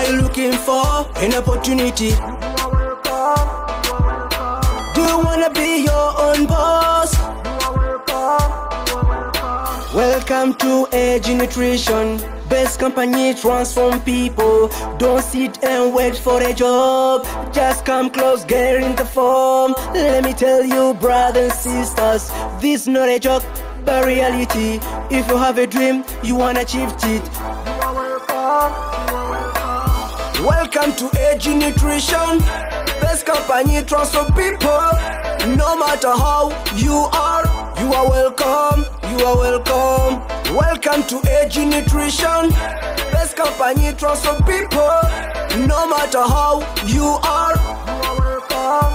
Are you looking for an opportunity? Do you wanna be your own boss? Welcome to Edge Nutrition. Best company transform people. Don't sit and wait for a job. Just come close, get in the form. Let me tell you, brothers and sisters, this not a joke, but reality. If you have a dream, you wanna achieve it. Welcome to Edge Nutrition. Best company transform people. No matter how you are welcome. You are welcome. Welcome to Edge Nutrition. Best company transform people. No matter how you are welcome.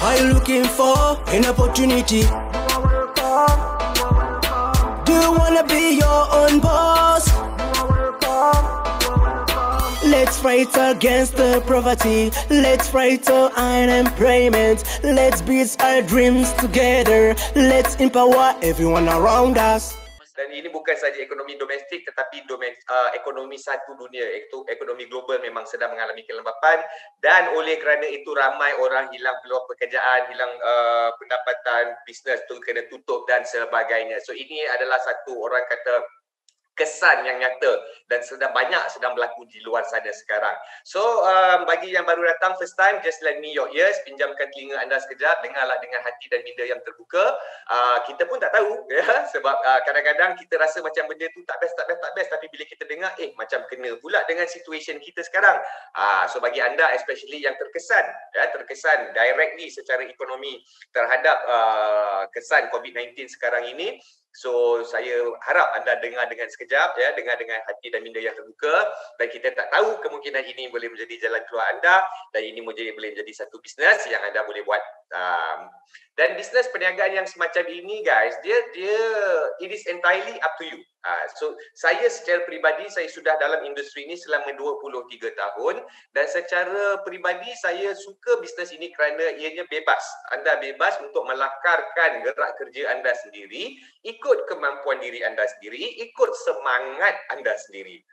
Are you looking for an opportunity? Do you wanna be your own boss? Let's fight against the poverty. Let's fight our unemployment. Let's build our dreams together. Let's empower everyone around us. Dan ini bukan saja ekonomi domestik tetapi ekonomi satu dunia, iaitu ekonomi global memang sedang mengalami kelembapan, dan oleh kerana itu ramai orang hilang peluang pekerjaan, hilang pendapatan, bisnes tu kena tutup dan sebagainya. So ini adalah satu orang kata kesan yang nyata dan sedang berlaku di luar sana sekarang. So bagi yang baru datang first time, just lend me your ears, pinjamkan telinga anda sekejap, dengarlah dengan hati dan minda yang terbuka. Kita pun tak tahu ya, sebab kadang-kadang kita rasa macam benda tu tak best, tapi bila kita dengar macam kena pula dengan situation kita sekarang. So bagi anda especially yang terkesan directly secara ekonomi terhadap kesan COVID-19 sekarang ini, so saya harap anda dengar dengan sekejap ya, dengar dengan hati dan minda yang terbuka, dan kita tak tahu kemungkinan ini boleh menjadi jalan keluar anda, dan ini boleh menjadi satu bisnes yang anda boleh buat. Dan bisnes perniagaan yang semacam ini guys, dia it is entirely up to you. So saya secara peribadi, saya sudah dalam industri ini selama 23 tahun, dan secara peribadi saya suka bisnes ini kerana ianya bebas. Anda bebas untuk melakarkan gerak kerja anda sendiri, ikut kemampuan diri anda sendiri, ikut semangat anda sendiri.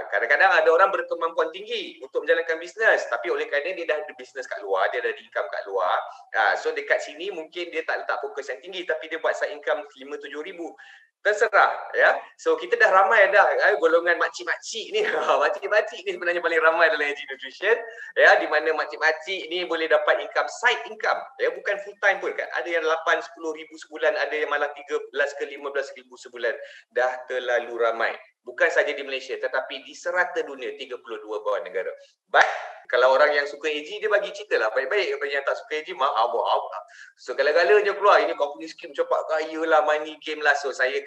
Kadang-kadang ada orang berkemampuan tinggi untuk menjalankan bisnes, tapi oleh kerana dia dah ada bisnes kat luar, dia dah ada income kat luar, so dekat sini mungkin dia tak letak fokus yang tinggi, tapi dia buat side income 5-7 ribu. Terserah ya. So kita dah ramai dah golongan makcik-makcik ni. Makcik-makcik ni sebenarnya paling ramai dalam Edge Nutrition ya, di mana makcik-makcik ni boleh dapat income, side income ya, bukan full time pun kan. Ada yang 8-10 ribu sebulan, ada yang malah 13 ke 15 ribu sebulan. Dah terlalu ramai. Bukan saja di Malaysia tetapi di serata dunia, 32 buah negara. But kalau orang yang suka AG, dia bagi cerita lah baik-baik. Kalau yang tak suka AG, maaf. So galanya keluar, ini company scheme cepat kaya lah, money game lah. So saya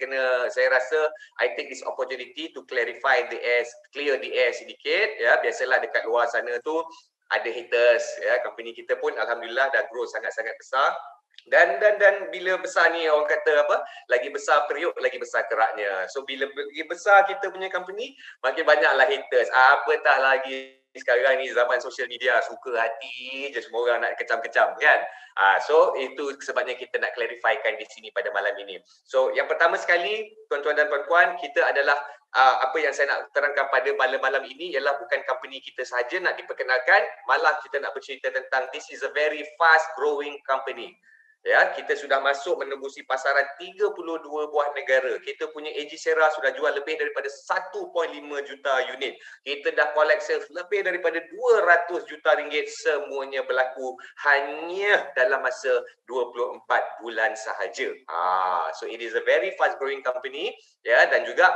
rasa I take this opportunity to clear the air sedikit ya. Biasalah dekat luar sana tu ada haters ya. Company kita pun alhamdulillah dah grow sangat-sangat besar. Dan bila besar ni, orang kata apa, lagi besar periuk lagi besar keraknya. So bila lagi besar kita punya company, makin banyaklah haters. Apatah lagi sekarang ni zaman social media, suka hati je semua orang nak kecam-kecam kan. So itu sebabnya kita nak clarifikan di sini pada malam ini. So yang pertama sekali, tuan-tuan dan puan-puan, kita adalah apa yang saya nak terangkan pada malam ini ialah bukan company kita sahaja nak diperkenalkan, malah kita nak bercerita tentang this is a very fast growing company. Ya, kita sudah masuk menembusi pasaran 32 buah negara. Kita punya AG Sera sudah jual lebih daripada 1.5 juta unit. Kita dah collect sales lebih daripada 200 juta ringgit. Semuanya berlaku hanya dalam masa 24 bulan sahaja. So it is a very fast growing company ya, dan juga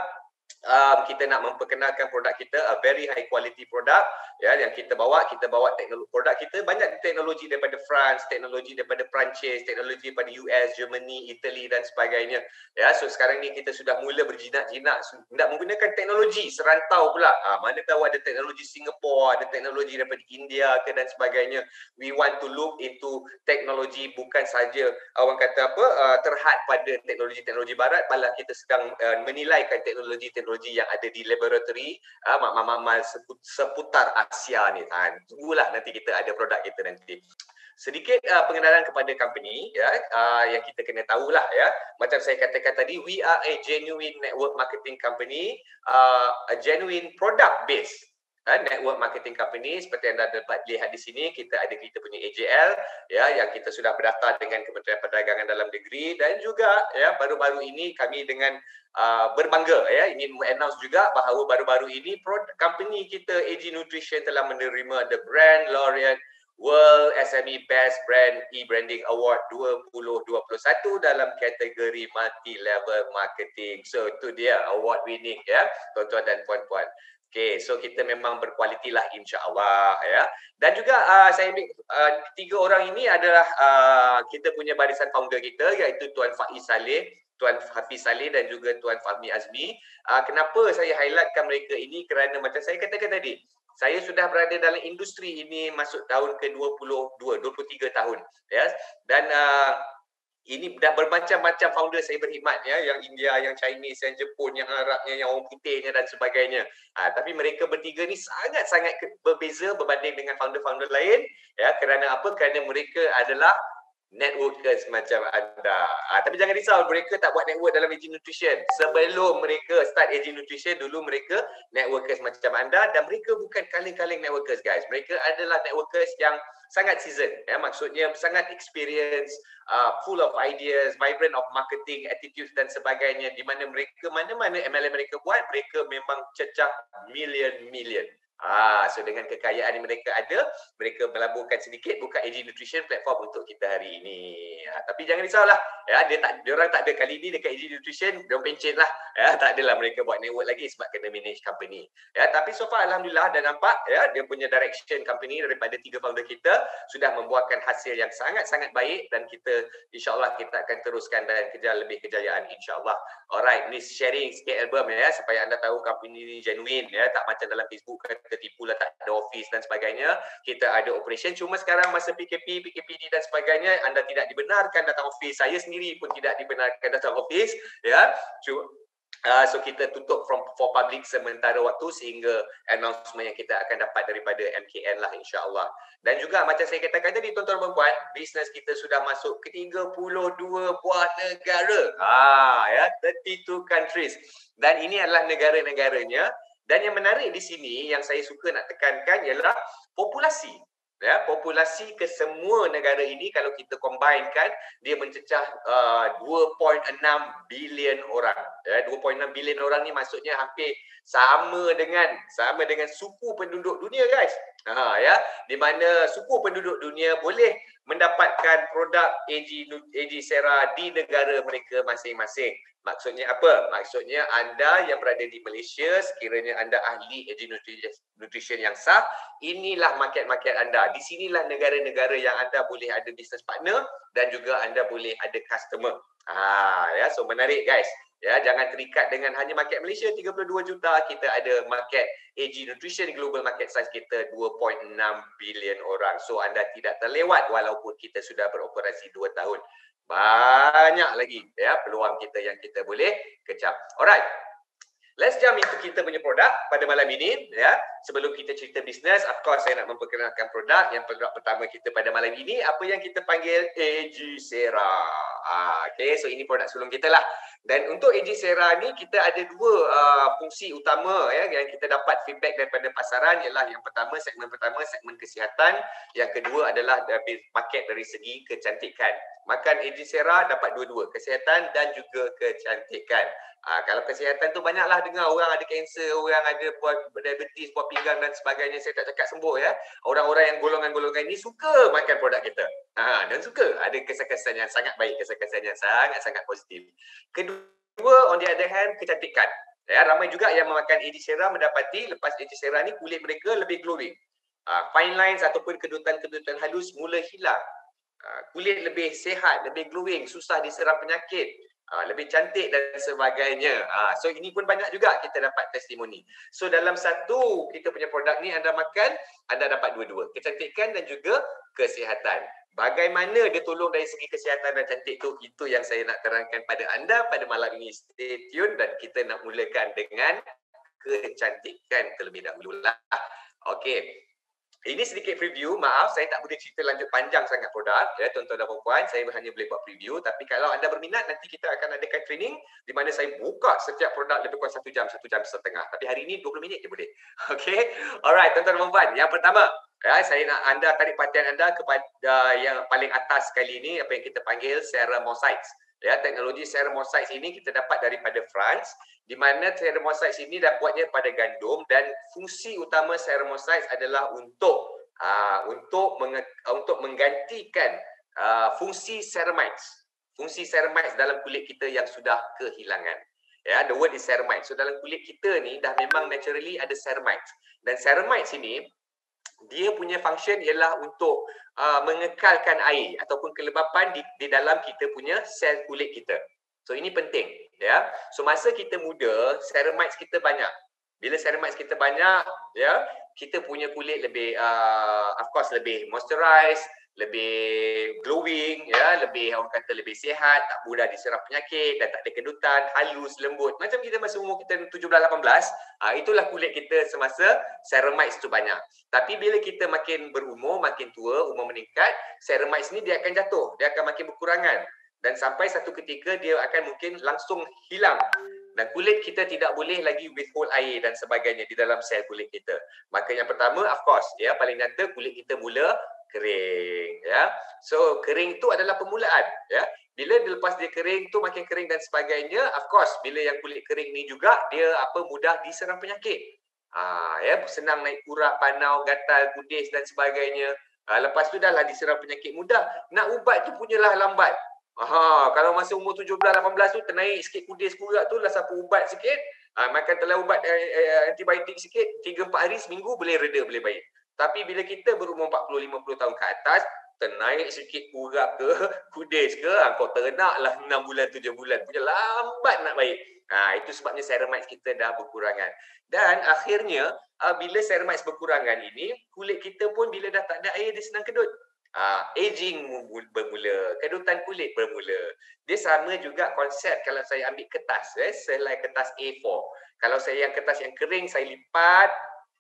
kita nak memperkenalkan produk kita, a very high quality produk ya, yang kita bawa teknologi produk kita banyak teknologi daripada France, teknologi daripada Perancis, teknologi daripada US, Germany, Italy dan sebagainya ya. So sekarang ni kita sudah mula berjinak-jinak nak menggunakan teknologi serantau pula. Mana tahu ada teknologi Singapura, ada teknologi daripada India ke dan sebagainya. We want to look into teknologi, bukan saja orang kata apa terhad pada teknologi barat, malah kita sedang menilaikan teknologi yang ada di laboratory mak-mak seputar Asia ni. Tunggulah nanti kita ada produk kita nanti. Sedikit pengenalan kepada company ya, yang kita kena tahulah ya. Macam saya katakan tadi, we are a genuine network marketing company, a genuine product based network marketing company. Seperti anda dapat lihat di sini, kita punya AJL ya, yang kita sudah berdaftar dengan Kementerian Perdagangan Dalam Negeri, dan juga ya baru-baru ini kami dengan berbangga ya ingin announce juga bahawa baru-baru ini company kita AG Nutrition telah menerima the Brand Laureate World SME Best Brand E-Branding Award 2021 dalam kategori multi-level marketing. So itu dia award winning ya, tuan-tuan dan puan-puan. Okay, so kita memang berkualiti lah insya-Allah ya. Dan juga saya ambil tiga orang ini adalah kita punya barisan founder kita, iaitu Tuan Faiz Saleh, Tuan Hafiz Saleh dan juga Tuan Fahmi Azmi. Kenapa saya highlightkan mereka ini? Kerana macam saya katakan tadi, saya sudah berada dalam industri ini masuk tahun ke-22, 23 tahun ya. Dan ini dah bermacam-macam founder saya berkhidmat ya, yang India, yang Chinese, yang Jepun, yang Arabnya, yang orang putihnya dan sebagainya. Tapi mereka bertiga ni sangat-sangat berbeza berbanding dengan founder-founder lain ya. Kerana apa? Kerana mereka adalah networkers macam anda. Tapi jangan risau, mereka tak buat network dalam AG Nutrition. Sebelum mereka start AG Nutrition, dulu mereka networkers macam anda, dan mereka bukan kaleng-kaleng networkers guys. Mereka adalah networkers yang sangat seasoned ya, maksudnya sangat experience, full of ideas, vibrant of marketing attitudes dan sebagainya, di mana mereka mana-mana MLM mereka buat, mereka memang cecah million. So dengan kekayaan yang mereka ada, mereka melaburkan sedikit, buka AG Nutrition platform untuk kita hari ini. Tapi jangan risaulah ya, dia orang tak ada kali ni dekat AG Nutrition, dia orang pencet lah ya, tak adalah mereka buat network lagi sebab kena manage company ya. Tapi so far alhamdulillah dah nampak ya, dia punya direction company daripada 3 founder kita sudah membuahkan hasil yang sangat-sangat baik, dan kita insya-Allah kita akan teruskan dan kejar lebih kejayaan insya-Allah. Alright, ni sharing sikit album ya, supaya anda tahu company ni genuine ya, tak macam dalam Facebook kata tipu lah, tak ada office dan sebagainya. Kita ada operation, cuma sekarang masa PKPD dan sebagainya, anda tidak dibenarkan datang office. Saya sendiri pun tidak dibenarkan datang office ya. So kita tutup for public sementara waktu sehingga announcement yang kita akan dapat daripada MKN lah insya-Allah. Dan juga macam saya katakan tadi tuan-tuan dan puan, bisnes kita sudah masuk ke 32 buah negara. Ya, 32 countries. Dan ini adalah negara-negaranya. Dan yang menarik di sini yang saya suka nak tekankan ialah populasi. Ya, populasi ke semua negara ini kalau kita combinekan, dia mencecah 2.6 bilion orang. Ya, 2.6 bilion orang ni maksudnya hampir sama dengan suku penduduk dunia guys. Ya, di mana suku penduduk dunia boleh mendapatkan produk AG Sera di negara mereka masing-masing. Maksudnya apa? Maksudnya anda yang berada di Malaysia, sekiranya anda ahli AG Nutrition yang sah, inilah market-market anda. Di sinilah negara-negara yang anda boleh ada business partner dan juga anda boleh ada customer. Ya, so menarik guys. Ya, jangan terikat dengan hanya market Malaysia 32 juta, kita ada market AG Nutrition, global market size kita 2.6 bilion orang. So anda tidak terlewat walaupun kita sudah beroperasi 2 tahun. Banyak lagi ya peluang kita yang kita boleh kecap. Alright. Let's jump into kita punya produk pada malam ini ya. Sebelum kita cerita bisnes, of course saya nak memperkenalkan produk. Yang produk pertama kita pada malam ini apa yang kita panggil AG Sera. Okay, so ini produk sulung kita lah. Dan untuk AG Sera ni kita ada dua fungsi utama ya yang kita dapat feedback daripada pasaran, ialah yang pertama, segmen kesihatan, yang kedua adalah market dari segi kecantikan. Makan AG Sera dapat dua-dua, kesihatan dan juga kecantikan. Kalau kesihatan tu banyaklah dengar orang ada kanser, orang ada diabetes, buah pinggang dan sebagainya. Saya tak cakap sembuh ya. Orang-orang yang golongan-golongan ini suka makan produk kita. Dan suka ada kesan-kesan yang sangat baik, kesan-kesan yang sangat-sangat positif. Kedua, on the other hand, kecantikan. Ya, ramai juga yang memakan AG Sera mendapati lepas AG Sera ni kulit mereka lebih glowing. Fine lines ataupun kedutan-kedutan halus mula hilang. Kulit lebih sihat, lebih glowing, susah diserang penyakit, lebih cantik dan sebagainya. So ini pun banyak juga kita dapat testimoni. So dalam satu kita punya produk ni anda makan, anda dapat dua-dua, kecantikan dan juga kesihatan. Bagaimana dia tolong dari segi kesihatan dan cantik tu, itu yang saya nak terangkan pada anda pada malam ini. Stay tune dan kita nak mulakan dengan kecantikan terlebih dahulu lah. Okey. Ini sedikit preview, maaf saya tak boleh cerita lanjut panjang sangat produk ya tuan-tuan dan puan-puan, saya hanya boleh buat preview, tapi kalau anda berminat nanti kita akan adakan training di mana saya buka setiap produk lebih kurang 1 jam, 1 jam setengah. Tapi hari ini 20 minit je boleh. Okey. Alright tuan-tuan dan puan-puan, yang pertama ya, saya nak anda tarik perhatian anda kepada yang paling atas sekali ini, apa yang kita panggil ceramosites. Ya, teknologi ceramosites ini kita dapat daripada France, di mana ceramosites ini dah buatnya pada gandum dan fungsi utama ceramosites adalah untuk menggantikan fungsi ceramides. Fungsi ceramides dalam kulit kita yang sudah kehilangan. Ya, the word is ceramide. So dalam kulit kita ni dah memang naturally ada ceramides. Dan ceramides ini dia punya function ialah untuk mengekalkan air ataupun kelembapan di dalam kita punya sel kulit kita. So ini penting ya. So masa kita muda, ceramides kita banyak. Bila ceramides kita banyak ya, kita punya kulit lebih of course lebih moisturized, lebih glowing ya, lebih orang kata lebih sihat, tak mudah diserang penyakit dan tak ada kedutan, halus, lembut. Macam kita masa umur kita 17-18, itulah kulit kita semasa ceramides tu banyak. Tapi bila kita makin berumur, makin tua, umur meningkat, ceramides ni dia akan jatuh, dia akan makin berkurangan dan sampai satu ketika dia akan mungkin langsung hilang. Dan kulit kita tidak boleh lagi withhold air dan sebagainya di dalam sel kulit kita. Maka yang pertama, of course, ya paling nyata kulit kita mula kering, ya. So kering itu adalah permulaan, ya. Bila lepas dia kering tu makin kering dan sebagainya, of course, bila yang kulit kering ni juga dia mudah diserang penyakit. Ya, senang naik urat, panau, gatal, kudis dan sebagainya. Lepas tu dah lah diserang penyakit mudah. Nak ubat tu punyalah lambat. Kalau masa umur 17-18 tu ternaik sikit kudis kurat tu lah siapa ubat sikit, makan telah ubat antibiotik sikit, 3-4 hari seminggu boleh reda, boleh baik. Tapi bila kita berumur 40-50 tahun ke atas, ternaik sikit urat ke kudis ke, kau ternak lah 6 bulan 7 bulan, punya lambat nak baik. Itu sebabnya ceramides kita dah berkurangan. Dan akhirnya bila ceramides berkurangan ini, kulit kita pun bila dah tak ada air dia senang kedut. Aging bermula, kedutan kulit bermula. Dia sama juga konsep kalau saya ambil kertas, selai kertas A4. Kalau saya yang kertas yang kering saya lipat,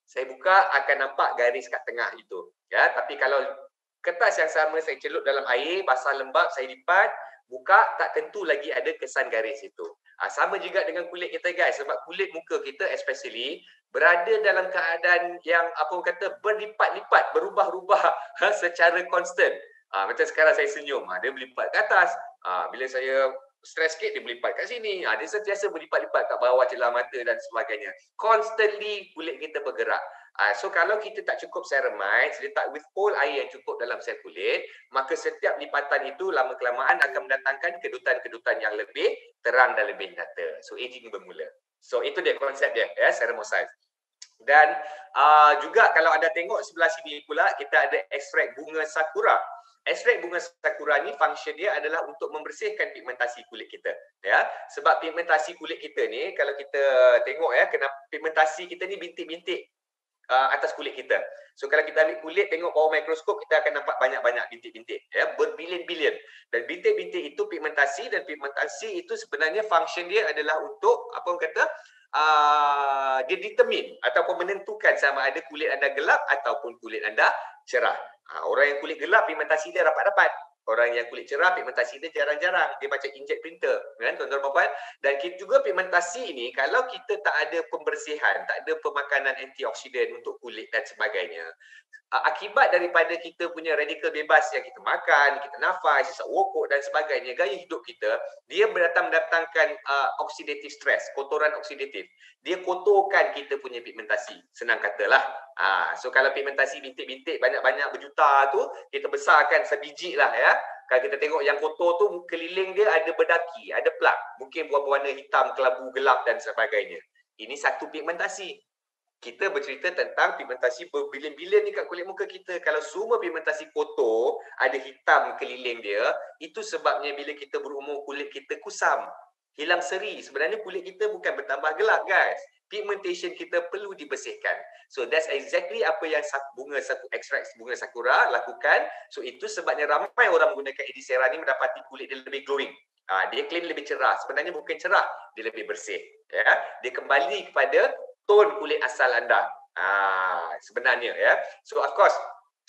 saya buka akan nampak garis kat tengah itu. Ya, tapi kalau kertas yang sama saya celup dalam air, basah lembab, saya lipat, buka tak tentu lagi ada kesan garis itu. Sama juga dengan kulit kita guys, sebab kulit muka kita especially berada dalam keadaan yang kata berlipat-lipat, berubah-ubah secara konstant. Macam sekarang saya senyum, dia berlipat ke atas. Bila saya stres sikit, dia berlipat kat sini. Dia sentiasa berlipat-lipat kat bawah celah mata dan sebagainya. Constantly kulit kita bergerak. So kalau kita tak cukup ceramides, dia tak withhold air yang cukup dalam sel kulit, maka setiap lipatan itu lama-kelamaan akan mendatangkan kedutan-kedutan yang lebih terang dan lebih nyata. So aging bermula. So itu dia konsep dia, ya, ceramosites. Dan juga kalau anda tengok sebelah sini pula, kita ada ekstrak bunga sakura. Ekstrak bunga sakura ni function dia adalah untuk membersihkan pigmentasi kulit kita, ya. Sebab pigmentasi kulit kita ni kalau kita tengok ya, kenapa pigmentasi kita ni bintik-bintik atas kulit kita. So kalau kita ambil kulit, tengok bawah mikroskop, kita akan nampak banyak-banyak bintik-bintik, ya, berbilion-bilion. Dan bintik-bintik itu pigmentasi, dan pigmentasi itu sebenarnya function dia adalah untuk dia determine ataupun menentukan sama ada kulit anda gelap ataupun kulit anda cerah. Orang yang kulit gelap pigmentasi dia rapat-rapat. Orang yang kulit cerah pigmentasi dia jarang-jarang. Dia macam injek printer, kan tuan-tuan dan puan. Dan kita juga pigmentasi ini kalau kita tak ada pembersihan, tak ada pemakanan antioksidan untuk kulit dan sebagainya, akibat daripada kita punya radikal bebas yang kita makan, kita nafas, hisap rokok dan sebagainya, gaya hidup kita, dia mendatangkan oxidative stress, kotoran oksidatif. Dia kotorkan kita punya pigmentasi, senang katalah. So kalau pigmentasi bintik-bintik banyak-banyak berjuta tu, kita besarkan sebiji lah, ya. Kalau kita tengok yang kotor tu, keliling dia ada berdaki, ada plak, mungkin berwarna hitam, kelabu, gelap dan sebagainya. Ini satu pigmentasi. Kita bercerita tentang pigmentasi berbilion-bilion ni kat kulit muka kita. Kalau semua pigmentasi kotor, ada hitam keliling dia, itu sebabnya bila kita berumur kulit kita kusam, hilang seri. Sebenarnya kulit kita bukan bertambah gelap, guys. Pigmentation kita perlu dibersihkan. So that's exactly apa yang ekstrak bunga sakura lakukan. So itu sebabnya ramai orang menggunakan Edicera ni mendapati kulit dia lebih glowing. Dia claim lebih cerah. Sebenarnya bukan cerah, dia lebih bersih. Ya, dia kembali kepada tone kulit asal anda. sebenarnya ya. So of course,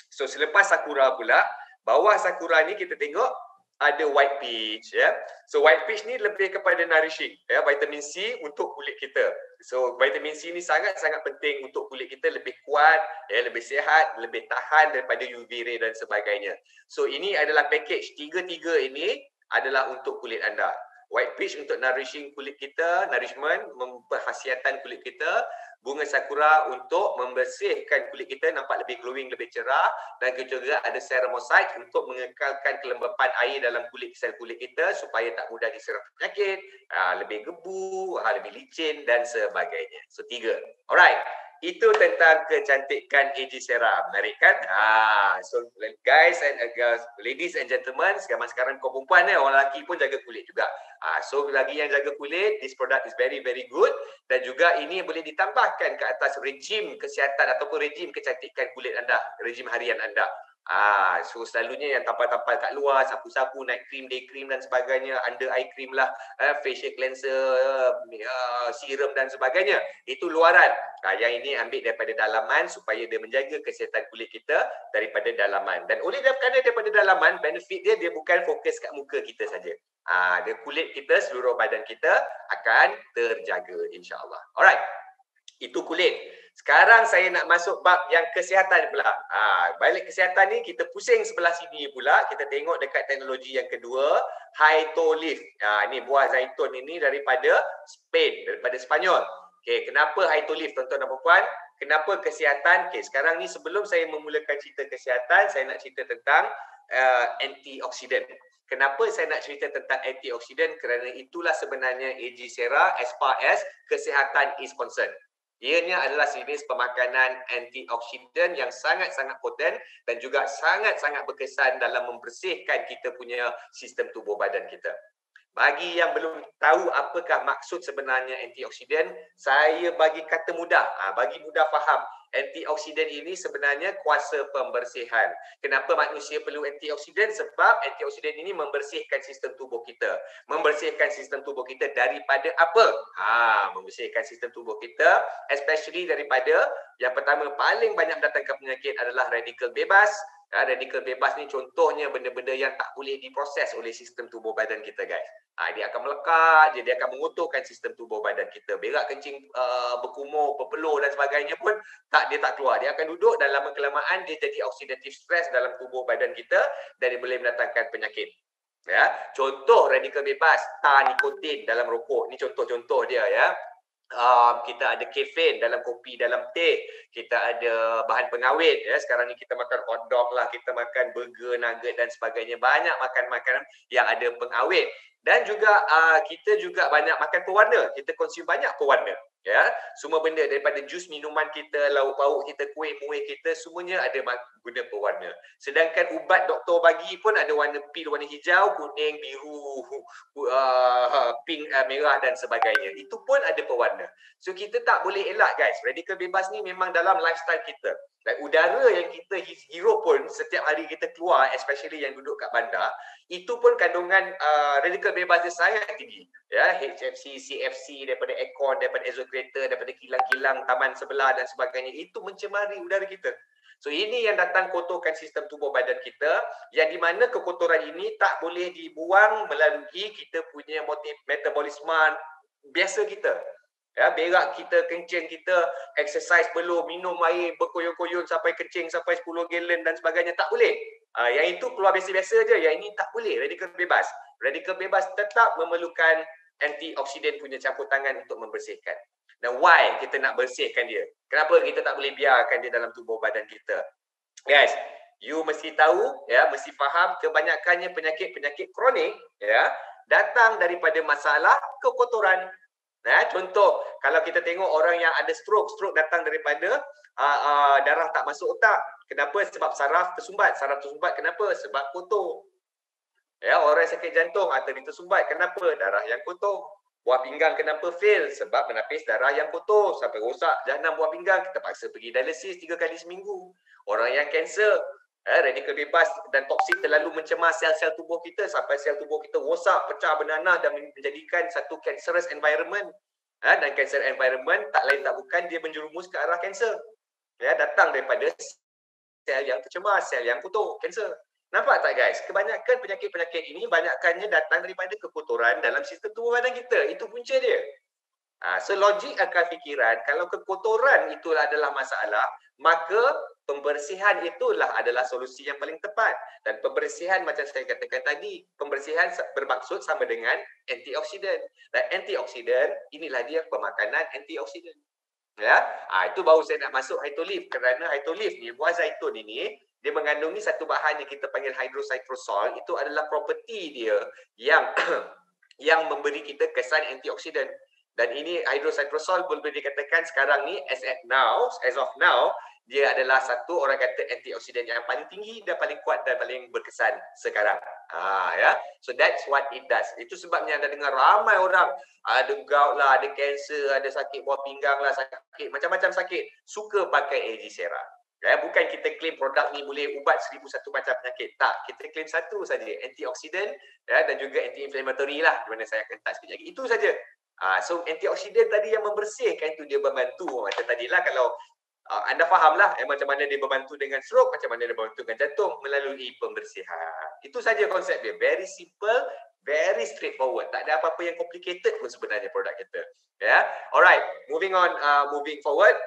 so selepas sakura pula, bawah sakura ni kita tengok ada white peach ya. So white peach ni lebih kepada nourishing ya, vitamin C untuk kulit kita. So vitamin C ni sangat-sangat penting untuk kulit kita lebih kuat ya, lebih sihat, lebih tahan daripada UV ray dan sebagainya. So ini adalah package, tiga-tiga ini adalah untuk kulit anda. White peach untuk nourishing kulit kita, nourishment, memperkhasiatan kulit kita. Bunga sakura untuk membersihkan kulit kita nampak lebih glowing, lebih cerah, dan juga ada ceramosite untuk mengekalkan kelembapan air dalam kulit, sel kulit kita supaya tak mudah diserang penyakit, lebih gebu, lebih licin dan sebagainya. So 3. Alright. Itu tentang kecantikan AG Cera. Menarik kan? So guys and girls, ladies and gentlemen, sekarang kau perempuan ni, orang lelaki pun jaga kulit juga. So lagi yang jaga kulit, this product is very very good, dan juga ini boleh ditambahkan ke atas rejim kesihatan ataupun rejim kecantikan kulit anda, rejim harian anda. So selalunya yang tampal-tampal kat luar, sapu-sapu, night cream, day cream dan sebagainya, under eye cream lah, facial cleanser, serum dan sebagainya, itu luaran. Yang ini ambil daripada dalaman supaya dia menjaga kesihatan kulit kita daripada dalaman. Dan oleh kerana daripada dalaman, benefit dia bukan fokus kat muka kita saja. Dia kulit kita, seluruh badan kita akan terjaga, insya-Allah. Alright. Itu kulit. Sekarang saya nak masuk bab yang kesihatan pula. Balik kesihatan ni, kita pusing sebelah sini pula. Kita tengok dekat teknologi yang kedua, Hytolif. Ni buah zaitun ini daripada Spain, daripada Spanyol. Okay, kenapa Hytolif, tuan-tuan dan puan-puan? Kenapa kesihatan? Okay, sekarang ni sebelum saya memulakan cerita kesihatan, saya nak cerita tentang antioksidan. Kenapa saya nak cerita tentang antioksidan? Kerana itulah sebenarnya AG Cera as far as kesihatan is concerned. Ianya adalah jenis pemakanan antioksidan yang sangat-sangat poten dan juga sangat-sangat berkesan dalam membersihkan kita punya sistem tubuh badan kita. Bagi yang belum tahu apakah maksud sebenarnya antioksidan, saya bagi kata mudah, bagi mudah faham. Antioksidan ini sebenarnya kuasa pembersihan. Kenapa manusia perlu antioksidan? Sebab antioksidan ini membersihkan sistem tubuh kita. Membersihkan sistem tubuh kita daripada apa? Membersihkan sistem tubuh kita, especially daripada yang pertama paling banyak mendatangkan penyakit adalah radikal bebas. Radikal bebas ni contohnya benda-benda yang tak boleh diproses oleh sistem tubuh badan kita, guys. Dia akan melekat, dia akan mengotorkan sistem tubuh badan kita. Berak, kencing, berkumur, berpeluh dan sebagainya pun dia tak keluar. Dia akan duduk dan lama kelamaan dia jadi oxidative stress dalam tubuh badan kita dan dia boleh mendatangkan penyakit. Ya, contoh radikal bebas, nikotin dalam rokok. Ni contoh-contoh dia ya. Kita ada kafein dalam kopi, dalam teh. Kita ada bahan pengawet ya. Sekarang ni kita makan hotdog lah, kita makan burger, nugget dan sebagainya. Banyak makan makanan yang ada pengawet. Dan juga kita juga banyak makan pewarna. Kita konsum banyak pewarna. Ya, semua benda daripada jus minuman kita, lauk pauk kita, kuih muih kita, semuanya ada guna pewarna. Sedangkan ubat doktor bagi pun ada warna pil, warna hijau, kuning, biru, pink, merah dan sebagainya. Itu pun ada pewarna. So kita tak boleh elak, guys. Radikal bebas ni memang dalam lifestyle kita. Dan udara yang kita hirup pun setiap hari kita keluar, especially yang duduk kat bandar, itu pun kandungan radikal bebas dia sangat tinggi. Ya, HFC, CFC daripada aircon, daripada exhaust daripada kilang-kilang taman sebelah dan sebagainya, itu mencemari udara kita. So ini yang datang kotorkan sistem tubuh badan kita, yang di mana kekotoran ini tak boleh dibuang melalui kita punya metabolisme biasa kita. Ya, berak kita, kencing kita, exercise perlu, minum air berkoyon-koyon sampai kencing sampai 10 gallon dan sebagainya, tak boleh. Yang itu keluar biasa-biasa je, yang ini tak boleh, radikal bebas. Radikal bebas tetap memerlukan antioksidan punya campur tangan untuk membersihkan. Dan why kita nak bersihkan dia? Kenapa kita tak boleh biarkan dia dalam tubuh badan kita? Guys, you mesti tahu, ya, mesti faham kebanyakannya penyakit-penyakit kronik ya datang daripada masalah kekotoran. Contoh, kalau kita tengok orang yang ada stroke datang daripada darah tak masuk otak. Kenapa? Sebab saraf tersumbat. Saraf tersumbat kenapa? Sebab kotor. Ya, orang sakit jantung arteri tersumbat. Kenapa? Darah yang kotor. Buah pinggang kenapa fail? Sebab menapis darah yang kotor. Sampai rosak jahanam buah pinggang. Kita paksa pergi dialisis 3 kali seminggu. Orang yang kanser, radikal bebas dan toksik terlalu mencemar sel-sel tubuh kita sampai sel tubuh kita rosak, pecah, bernanah dan menjadikan satu cancerous environment. Dan cancer environment tak lain tak bukan dia menjerumus ke arah kanser. ya, datang daripada sel yang tercemar, sel yang kotor, kanser. Nampak tak guys? Kebanyakan penyakit-penyakit ini banyakkannya datang daripada kekotoran dalam sistem tubuh badan kita. Itu punca dia. So logik akal fikiran, kalau kekotoran itulah adalah masalah, maka pembersihan itulah adalah solusi yang paling tepat. Dan pembersihan macam saya katakan tadi, pembersihan bermaksud sama dengan antioksidan. Dan antioksidan inilah dia pemakanan antioksidan. Ya, itu baru saya nak masuk Hytolith, kerana Hytolith ni, buah zaitun ini dia mengandungi satu bahan yang kita panggil hydrocytrosol. Itu adalah properti dia yang yang memberi kita kesan antioksidan. Dan ini hydrocytrosol boleh dikatakan sekarang ni as of now dia adalah satu orang kata antioksidan yang paling tinggi dan paling kuat dan paling berkesan sekarang. Ya. So that's what it does. Itu sebabnya anda dengar ramai orang ada gout lah, ada kanser, ada sakit buah pinggang lah, sakit macam-macam sakit, suka pakai AG Sera. Ya, bukan kita claim produk ni boleh ubat 1001 macam penyakit. Tak, kita claim satu saja, antioksidan ya, dan juga anti-inflammatory lah, di mana saya akan touch sekejap lagi. Itu saja. So antioksidan tadi yang membersihkan itu dia membantu. Macam tadilah kalau anda fahamlah macam mana dia membantu dengan stroke, macam mana dia membantu dengan jantung melalui pembersihan. Itu saja konsep dia. Very simple, very straightforward. Tak ada apa-apa yang complicated pun sebenarnya produk kita. Ya, alright. Moving forward.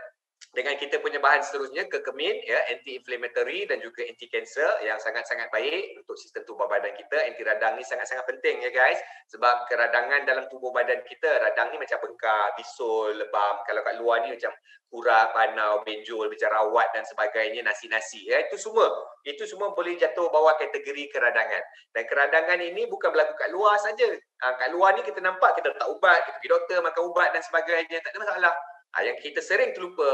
Dengan kita punya bahan seterusnya, curcumin, ya, anti-inflammatory dan juga anti-cancer yang sangat-sangat baik untuk sistem tubuh badan kita. Anti radang ni sangat-sangat penting ya guys. Sebab keradangan dalam tubuh badan kita, radang ni macam bengkak, bisul, lebam. Kalau kat luar ni macam urat, panau, benjol, macam rawat dan sebagainya, nasi-nasi. Ya, itu semua boleh jatuh bawah kategori keradangan. Dan keradangan ini bukan berlaku kat luar saja. Kat luar ni kita nampak, kita letak ubat, kita pergi doktor, makan ubat dan sebagainya. Tak ada masalah. Yang kita sering terlupa,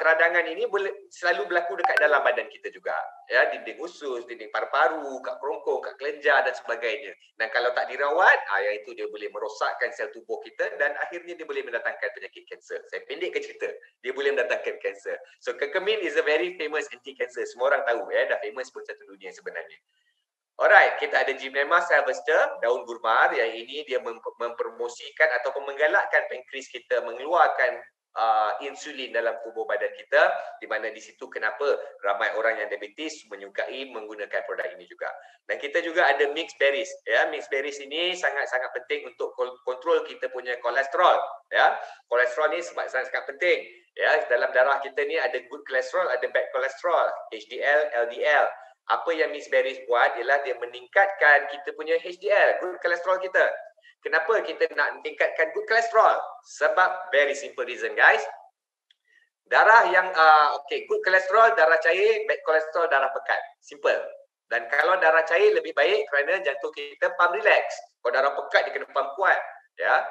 keradangan ini boleh selalu berlaku dekat dalam badan kita juga. Ya, dinding usus, dinding paru-paru, kat kerongkong, kat kelenjar dan sebagainya. Dan kalau tak dirawat, yang itu dia boleh merosakkan sel tubuh kita dan akhirnya dia boleh mendatangkan penyakit kanser. Saya pendekkan cerita, dia boleh mendatangkan kanser. So curcumin is a very famous anti-cancer. Semua orang tahu ya, dah famous pun satu dunia sebenarnya. Alright, kita ada Gymnema sylvester, daun gurmar, yang ini dia mempromosikan ataupun menggalakkan pankreas kita mengeluarkan insulin dalam tubuh badan kita, di mana di situ kenapa ramai orang yang diabetes menyukai menggunakan produk ini juga. Dan kita juga ada mixed berries, ya. Mixed berries ini sangat-sangat penting untuk kontrol kita punya kolesterol, ya. Kolesterol ni sangat-sangat penting, ya. Dalam darah kita ni ada good cholesterol, ada bad cholesterol, HDL, LDL. Apa yang mixed berries buat ialah dia meningkatkan kita punya HDL, good cholesterol kita. Kenapa kita nak meningkatkan good cholesterol? Sebab very simple reason guys. Darah yang good cholesterol, darah cair, bad cholesterol, darah pekat. Simple. Dan kalau darah cair lebih baik kerana jantung kita pump relax. Kalau darah pekat dia kena pump kuat, ya.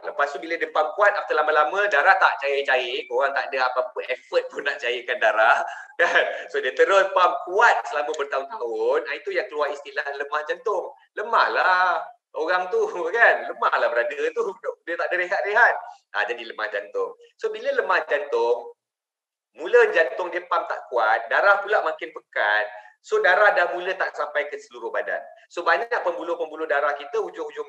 Lepas tu bila dia pump kuat, after lama-lama darah tak cair-cair, korang tak ada apa-apa effort pun nak cairkan darah. So dia terus pump kuat selama bertahun-tahun. Itu yang keluar istilah lemah jantung. Lemah lah orang tu kan, lemah lah brother tu, dia tak ada rehat-rehat. Jadi lemah jantung. So bila lemah jantung, mula jantung dia pump tak kuat, darah pula makin pekat. So darah dah mula tak sampai ke seluruh badan. So banyak pembuluh-pembuluh darah kita, ujung-ujung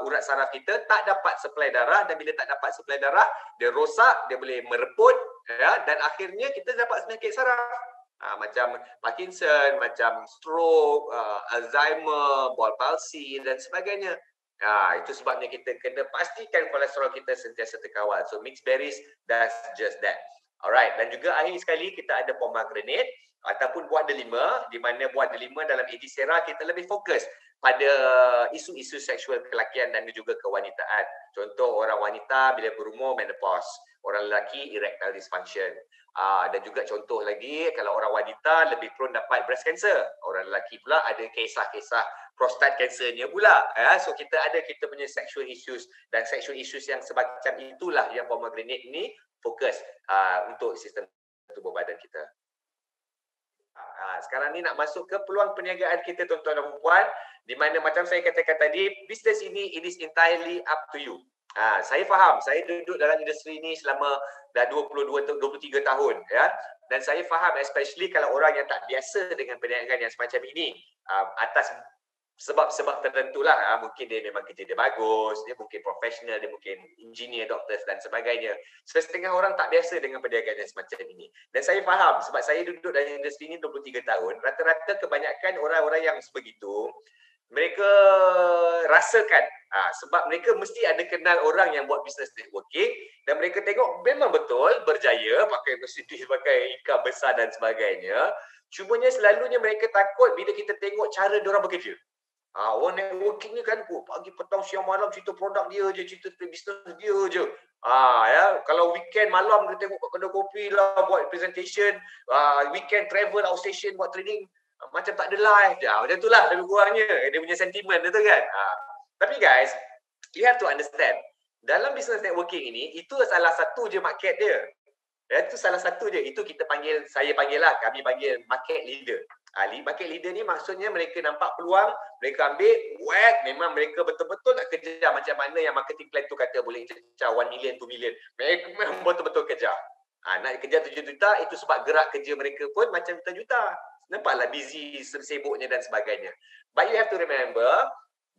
urat saraf kita tak dapat supply darah, dan bila tak dapat supply darah, dia rosak, dia boleh mereput, ya, dan akhirnya kita dapat penyakit saraf. Macam Parkinson, macam stroke, Alzheimer, ball palsy dan sebagainya. Itu sebabnya kita kena pastikan kolesterol kita sentiasa terkawal. So mixed berries does just that. Alright, dan juga akhir sekali kita ada pomegranate ataupun buah delima, di mana buah delima dalam AG Sera kita lebih fokus pada isu-isu seksual kelakian dan juga kewanitaan. Contoh orang wanita bila berumur menopause, orang lelaki erectile dysfunction. Dan juga contoh lagi, kalau orang wanita lebih prone dapat breast cancer, orang lelaki pula ada kisah-kisah prostat cancernya pula. So kita punya sexual issues, dan sexual issues yang semacam itulah yang pomegranate ni fokus untuk sistem tubuh badan kita. Sekarang ni nak masuk ke peluang perniagaan kita tuan-tuan dan puan, di mana macam saya katakan tadi, bisnes ini it is entirely up to you. Saya faham, saya duduk dalam industri ni selama dah 23 tahun, ya. Dan saya faham especially kalau orang yang tak biasa dengan perniagaan yang semacam ini, atas sebab-sebab tertentulah. Mungkin dia memang kerja dia bagus, dia mungkin profesional, dia mungkin engineer, doktor dan sebagainya. So, setengah orang tak biasa dengan perniagaan yang semacam ini. Dan saya faham sebab saya duduk dalam industri ini 23 tahun, rata-rata kebanyakan orang-orang yang sebegitu, mereka rasakan sebab mereka mesti ada kenal orang yang buat business networking dan mereka tengok memang betul berjaya, pakai Mercedes, pakai income besar dan sebagainya. Cumanya selalunya mereka takut bila kita tengok cara diorang bekerja. Orang networking ni kan pagi petang siang malam cerita produk dia je, cerita bisnes dia je. Ya, kalau weekend malam dia tengok kat kedai kopi lah buat presentation, weekend travel outstation buat training, macam tak ada live je. Macam itulah lebih kurangnya dia punya sentimen tu kan. Tapi guys, you have to understand, dalam business networking ini itu salah satu je market dia. Itu salah satu je. Itu kita panggil, saya panggil lah, kami panggil market leader. Market leader ni maksudnya mereka nampak peluang, mereka ambil, memang mereka betul-betul nak kejar macam mana yang marketing plan tu kata boleh cecah 1 million, 2 million. Mereka memang betul-betul kejar. Nak kejar 7 juta, itu sebab gerak kerja mereka pun macam juta-juta. Nampaklah busy, sibuknya dan sebagainya. But you have to remember,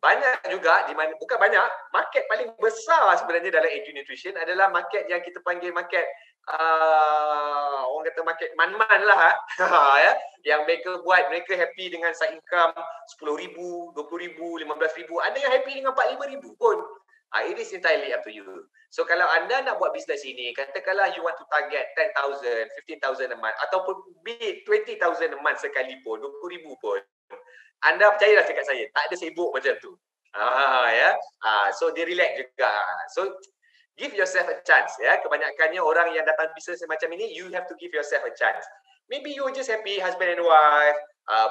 banyak juga, di mana bukan banyak, market paling besar sebenarnya dalam Edu Nutrition adalah market yang kita panggil market orang kata market man-man lah ya, yang mereka buat, mereka happy dengan side income 10,000, 20,000, 15,000, ada yang happy dengan 45,000 pun. It is entirely up to you. So kalau anda nak buat bisnes ini, katakanlah you want to target 10,000, 15,000 a month ataupun be it 20,000 a month sekalipun, 20,000 pun, anda percayalah cakap saya, tak ada sibuk macam tu. So dia relax juga. So give yourself a chance ya. Kebanyakannya orang yang datang bisnes macam ini, you have to give yourself a chance. Maybe you just happy husband and wife,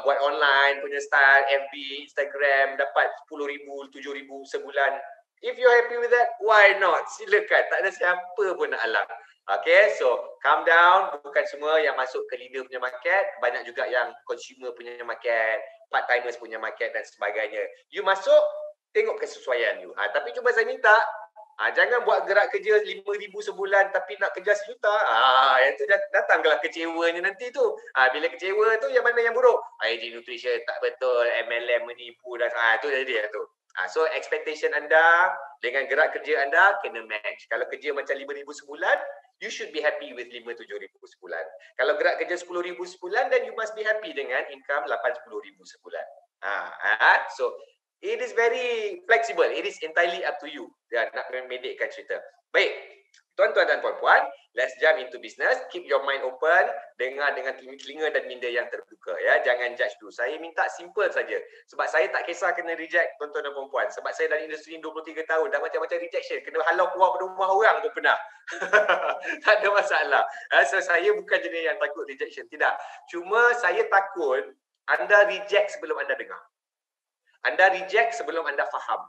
buat online punya style, FB, Instagram, dapat 10,000, 7,000 sebulan. If you're happy with that, why not? Silakan, tak ada siapa pun nak alang. Okay, so calm down. Bukan semua yang masuk ke leader punya market, banyak juga yang consumer punya market, part-timers punya market dan sebagainya. You masuk, tengok kesesuaian you. Tapi cuba saya minta, jangan buat gerak kerja 5,000 sebulan tapi nak kerja 1 juta. Itu datanglah kecewanya nanti tu. Bila kecewa tu yang mana yang buruk? Edu Nutrition tak betul, MLM menipu dan tu jadi tu. So expectation anda dengan gerak kerja anda kena match. Kalau kerja macam 5,000 sebulan, you should be happy with 5-7,000 sebulan. Kalau gerak kerja 10,000 sebulan, then you must be happy dengan income 80,000 sebulan. So it is very flexible. It is entirely up to you. Nak memedekkan cerita. Baik, tuan-tuan dan puan-puan, let's jump into business. Keep your mind open. Dengar dengan telinga dan minda yang terbuka. Ya, jangan judge dulu. Saya minta simple saja. Sebab saya tak kisah kena reject tuan-tuan dan puan-puan. Sebab saya dalam industri ini 23 tahun. Dah macam-macam rejection. Kena halau keluar pada rumah orang pun pernah. Tak ada masalah. So saya bukan jenis yang takut rejection. Tidak. Cuma saya takut anda reject sebelum anda dengar. Anda reject sebelum anda faham.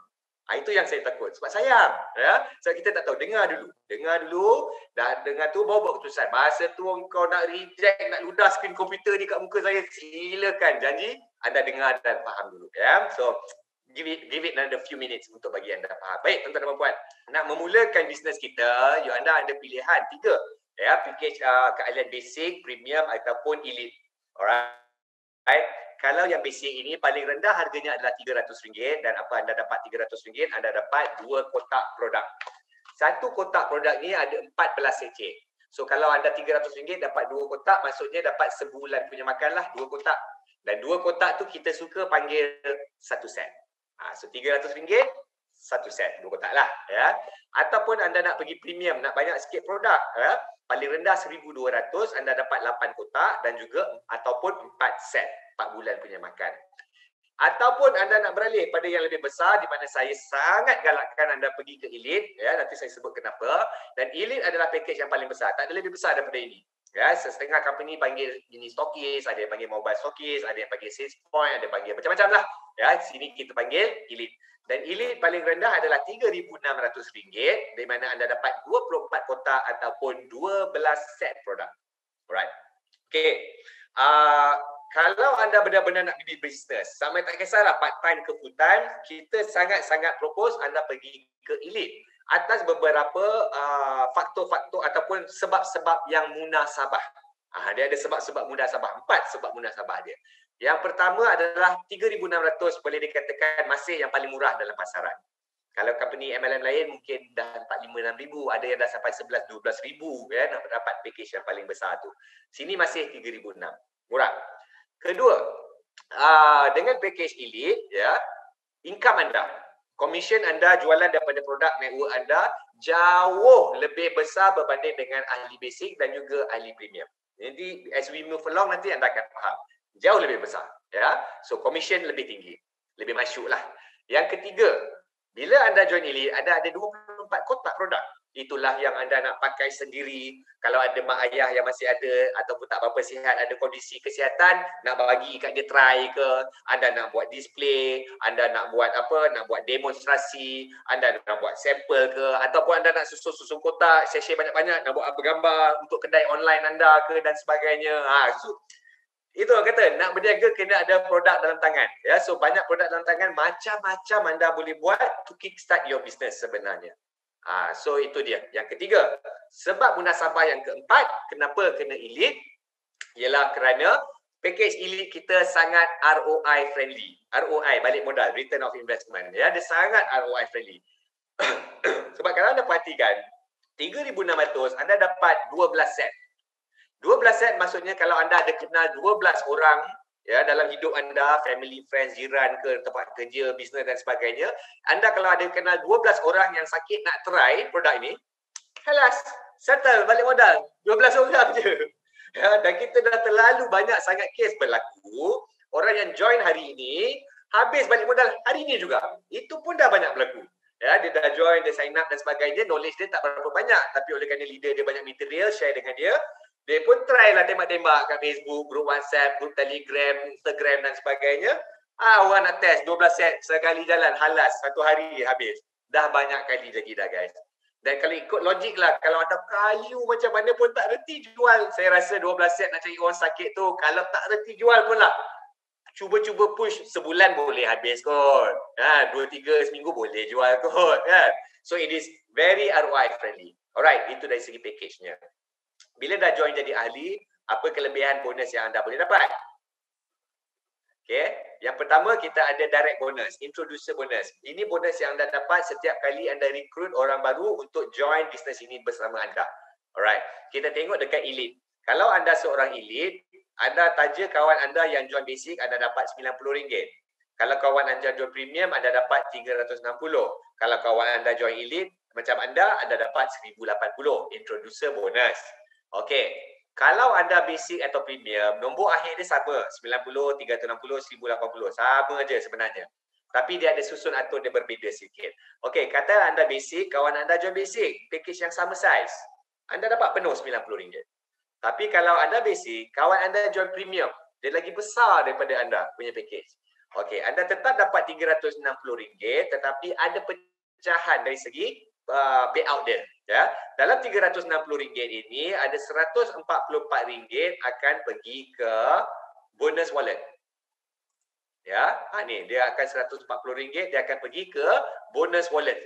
Itu yang saya takut. Sebab sayang. Ya? Sebab kita tak tahu. Dengar dulu. Dah dengar tu, baru buat keputusan. Masa tu kau nak reject, nak ludah skrin komputer ni kat muka saya, silakan. Janji, anda dengar dan faham dulu. Ya? So, give it another few minutes untuk bagi anda faham. Baik, tuan-tuan dan puan. Nak memulakan bisnes kita, anda ada pilihan 3. Ya, package keahlian basic, premium ataupun elite. Alright. Kalau yang basic ini paling rendah harganya adalah RM300 dan apa anda dapat RM300? Anda dapat 2 kotak produk. Satu kotak produk ni ada 14 seceh. So kalau anda RM300 dapat 2 kotak, maksudnya dapat sebulan punya makan lah 2 kotak. Dan 2 kotak tu kita suka panggil 1 set. So RM300, 1 set, 2 kotak lah. Ya. Ataupun anda nak pergi premium, nak banyak sikit produk. Ya. Paling rendah RM1,200, anda dapat 8 kotak dan juga ataupun 4 set. 4 bulan punya makan. Ataupun anda nak beralih pada yang lebih besar di mana saya sangat galakkan anda pergi ke elite, ya, nanti saya sebut kenapa. Dan elite adalah package yang paling besar. Tak ada lebih besar daripada ini. Ya, setengah company panggil ini stokis, ada yang panggil mobile stokis, ada yang panggil sales point, ada yang panggil macam-macam lah. Ya, sini kita panggil elite. Dan elite paling rendah adalah RM3,600 di mana anda dapat 24 kotak ataupun 12 set produk. Alright. Okay. Kalau anda benar-benar nak pergi bisnes, sama tak kisahlah part-time ke full-time, kita sangat-sangat propose anda pergi ke elite atas beberapa faktor-faktor ataupun sebab-sebab yang munasabah. Dia ada sebab-sebab munasabah, 4 sebab munasabah dia. Yang pertama adalah 3,600 boleh dikatakan masih yang paling murah dalam pasaran. Kalau company MLM lain mungkin dah 4,5-6,000, ada yang dah sampai 11-12,000 ya, nak dapat package yang paling besar tu. Sini masih 3,600. Murah. Kedua, dengan package elite ya, income anda, komisen anda jualan daripada produk network anda jauh lebih besar berbanding dengan ahli basic dan juga ahli premium. Jadi as we move along nanti anda akan faham. Jauh lebih besar ya. So komisen lebih tinggi, lebih masyuklah. Yang ketiga, bila anda join elite, ada 24 kotak produk. Itulah yang anda nak pakai sendiri. Kalau ada mak ayah yang masih ada ataupun tak berapa sihat, ada kondisi kesihatan, nak bagi kat dia try ke, anda nak buat display, anda nak buat apa, nak buat demonstrasi, anda nak buat sampel ke, ataupun anda nak susun kotak, sesi banyak-banyak, nak buat gambar untuk kedai online anda ke dan sebagainya. So, itu orang kata, nak berniaga kena ada produk dalam tangan. Ya, so banyak produk dalam tangan, macam-macam anda boleh buat to kickstart your business sebenarnya. So itu dia. Yang ketiga, sebab munasabah yang keempat, kenapa kena elite? Ialah kerana package elite kita sangat ROI friendly. ROI, balik modal, return of investment. Ya, dia sangat ROI friendly. Sebab kalau anda perhatikan, 3,600 anda dapat 12 set. 12 set maksudnya kalau anda ada kenal 12 orang ya dalam hidup anda, family, friends, jiran ke tempat kerja, bisnes dan sebagainya, anda kalau ada kenal 12 orang yang sakit nak try produk ini, halas, settle, balik modal, 12 orang je. Ya, dan kita dah terlalu banyak sangat kes berlaku, orang yang join hari ini habis balik modal hari ini juga. Itu pun dah banyak berlaku. Ya, dia dah join, dia sign up dan sebagainya, knowledge dia tak berapa banyak, tapi oleh kerana leader dia banyak material share dengan dia, dia pun try lah tembak-tembak kat Facebook, grup WhatsApp, grup Telegram, Instagram dan sebagainya. Orang nak test 12 set sekali jalan, halas, satu hari habis. Dah banyak kali jadi dah guys. Dan kalau ikut logik lah, kalau ada kayu macam mana pun tak reti jual. Saya rasa 12 set nak cari orang sakit tu, kalau tak reti jual pun lah. Cuba-cuba push sebulan boleh habis kot. 2-3 seminggu boleh jual kot. Kan? So it is very ROI friendly. Alright, itu dari segi package-nya. Bila dah join jadi ahli, apa kelebihan bonus yang anda boleh dapat? Okay. Yang pertama, kita ada direct bonus, introducer bonus. Ini bonus yang anda dapat setiap kali anda recruit orang baru untuk join bisnes ini bersama anda. Alright. Kita tengok dekat elite. Kalau anda seorang elite, anda taja kawan anda yang join basic, anda dapat RM90. Kalau kawan anda join premium, anda dapat RM360. Kalau kawan anda join elite, macam anda dapat RM1,080. Introducer bonus. Okey, kalau anda basic atau premium, nombor akhir dia sama, 90, 360, 1080, sama aja sebenarnya. Tapi dia ada susun atur dia berbeza sikit. Okey, kata anda basic, kawan anda join basic, package yang sama size, anda dapat penuh RM90. Tapi kalau anda basic, kawan anda join premium, dia lagi besar daripada anda punya package. Okey, anda tetap dapat RM360, tetapi ada pecahan dari segi payout dia. Ya, dalam RM360 ini ada RM144 akan pergi ke bonus wallet. Ya, ni dia akan RM140, dia akan pergi ke bonus wallet.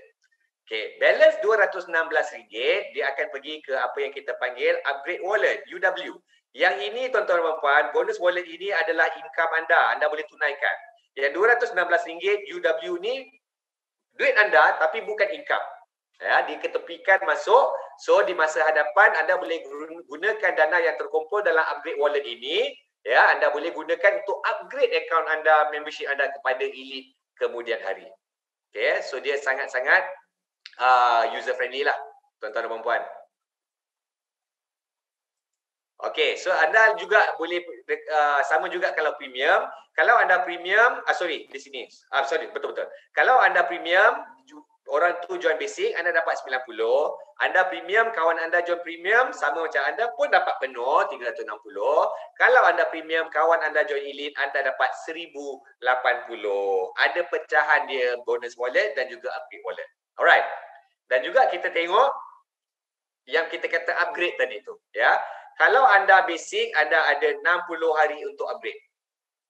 Okey, balance RM216 dia akan pergi ke apa yang kita panggil upgrade wallet, UW. Yang ini tuan-tuan dan puan, bonus wallet ini adalah income anda boleh tunaikan. Yang RM216 UW ni duit anda tapi bukan income. Ya, diketepikan masuk. So di masa hadapan anda boleh gunakan dana yang terkumpul dalam upgrade wallet ini, ya, anda boleh gunakan untuk upgrade account anda, membership anda kepada elite kemudian hari. Okay, so dia sangat-sangat user friendly lah tuan-tuan dan puan-puan. Okey, so anda juga boleh sama juga kalau premium. Kalau anda premium, di sini. Betul-betul. Kalau anda premium, orang tu join basic, anda dapat 90. Anda premium, kawan anda join premium, sama macam anda pun dapat penuh, 360. Kalau anda premium, kawan anda join elite, anda dapat 1080. Ada pecahan dia bonus wallet dan juga upgrade wallet. Alright. Dan juga kita tengok yang kita kata upgrade tadi tu. Ya. Kalau anda basic, anda ada 60 hari untuk upgrade.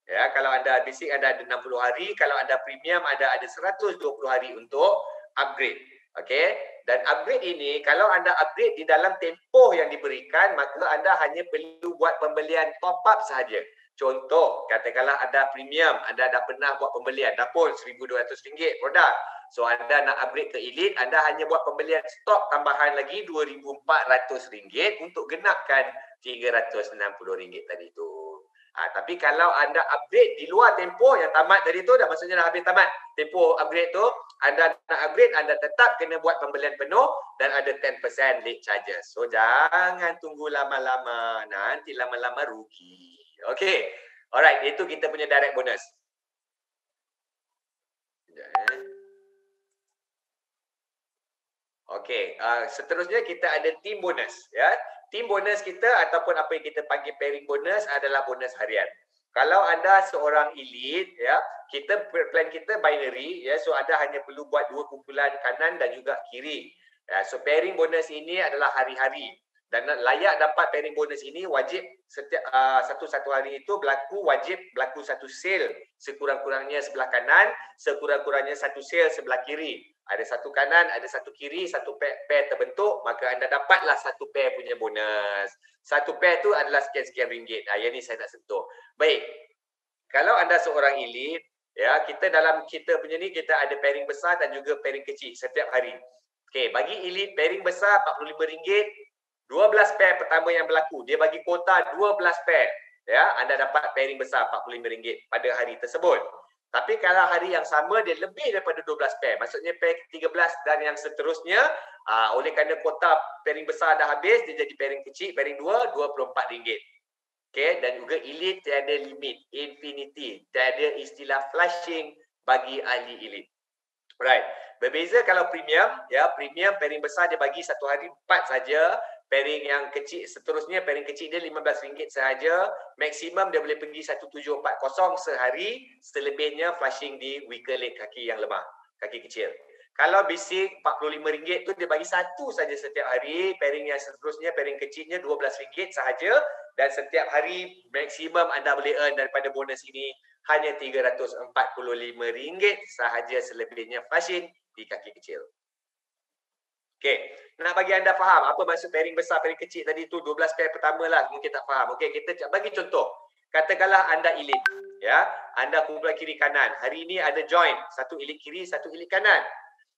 Ya, kalau anda basic, anda ada 60 hari. Kalau anda premium, ada 120 hari untuk upgrade. Okey, dan upgrade ini kalau anda upgrade di dalam tempoh yang diberikan, maka anda hanya perlu buat pembelian top up sahaja. Contoh, katakanlah ada premium, anda dah pernah buat pembelian, dah pun RM1,200 produk. So anda nak upgrade ke elite, anda hanya buat pembelian stok tambahan lagi RM2,400 untuk genapkan RM360 tadi tu. Tapi kalau anda upgrade di luar tempoh yang tamat tadi tu, dah maksudnya dah habis tamat tempoh upgrade tu, anda nak upgrade, anda tetap kena buat pembelian penuh dan ada 10% late charges. So jangan tunggu lama-lama, nanti lama-lama rugi. Okay, alright, itu kita punya direct bonus. Okay, seterusnya kita ada team bonus. Ya, team bonus kita ataupun apa yang kita panggil pairing bonus adalah bonus harian. Kalau anda seorang elite, ya, plan kita binary, ya, so anda hanya perlu buat 2 kumpulan kanan dan juga kiri. Ya, so pairing bonus ini adalah hari-hari. Dan layak dapat pairing bonus ini wajib setiap satu hari itu wajib berlaku satu sale sekurang-kurangnya sebelah kanan, sekurang-kurangnya satu sale sebelah kiri. Ada satu kanan, ada satu kiri, satu pair terbentuk, maka anda dapatlah satu pair punya bonus. Satu pair tu adalah sekian-sekian ringgit. Yang ni saya nak sentuh. Baik. Kalau anda seorang elite, ya, kita punya ni kita ada pairing besar dan juga pairing kecil setiap hari. Okey, bagi elite pairing besar RM45. 12 pair pertama yang berlaku, dia bagi kuota 12 pair. Ya, anda dapat pairing besar RM45 pada hari tersebut. Tapi kalau hari yang sama dia lebih daripada 12 pair, maksudnya pair 13 dan yang seterusnya, oleh kerana kuota pairing besar dah habis, dia jadi pairing kecil, pairing 2, RM24. Okey, dan juga elite tiada limit, infinity, tiada istilah flushing bagi ahli elite. Right. Berbeza kalau premium, ya, premium pairing besar dia bagi satu hari 4 saja. Pairing yang kecil seterusnya, pairing kecil dia RM15 sahaja. Maksimum dia boleh pergi 1740 sehari. Selebihnya flashing di weaker leg, kaki yang lemah, kaki kecil. Kalau basic RM45 tu dia bagi satu saja setiap hari. Pairing yang seterusnya, pairing kecilnya RM12 sahaja. Dan setiap hari maksimum anda boleh earn daripada bonus ini hanya RM345 sahaja, selebihnya flashing di kaki kecil. Okey, nak bagi anda faham apa maksud pairing besar, pairing kecil tadi tu, 12 pair pertama lah mungkin tak faham. Okey, kita bagi contoh. Katakanlah anda elite, ya, anda kumpulan kiri kanan. Hari ini ada join, satu elite kiri, satu elite kanan.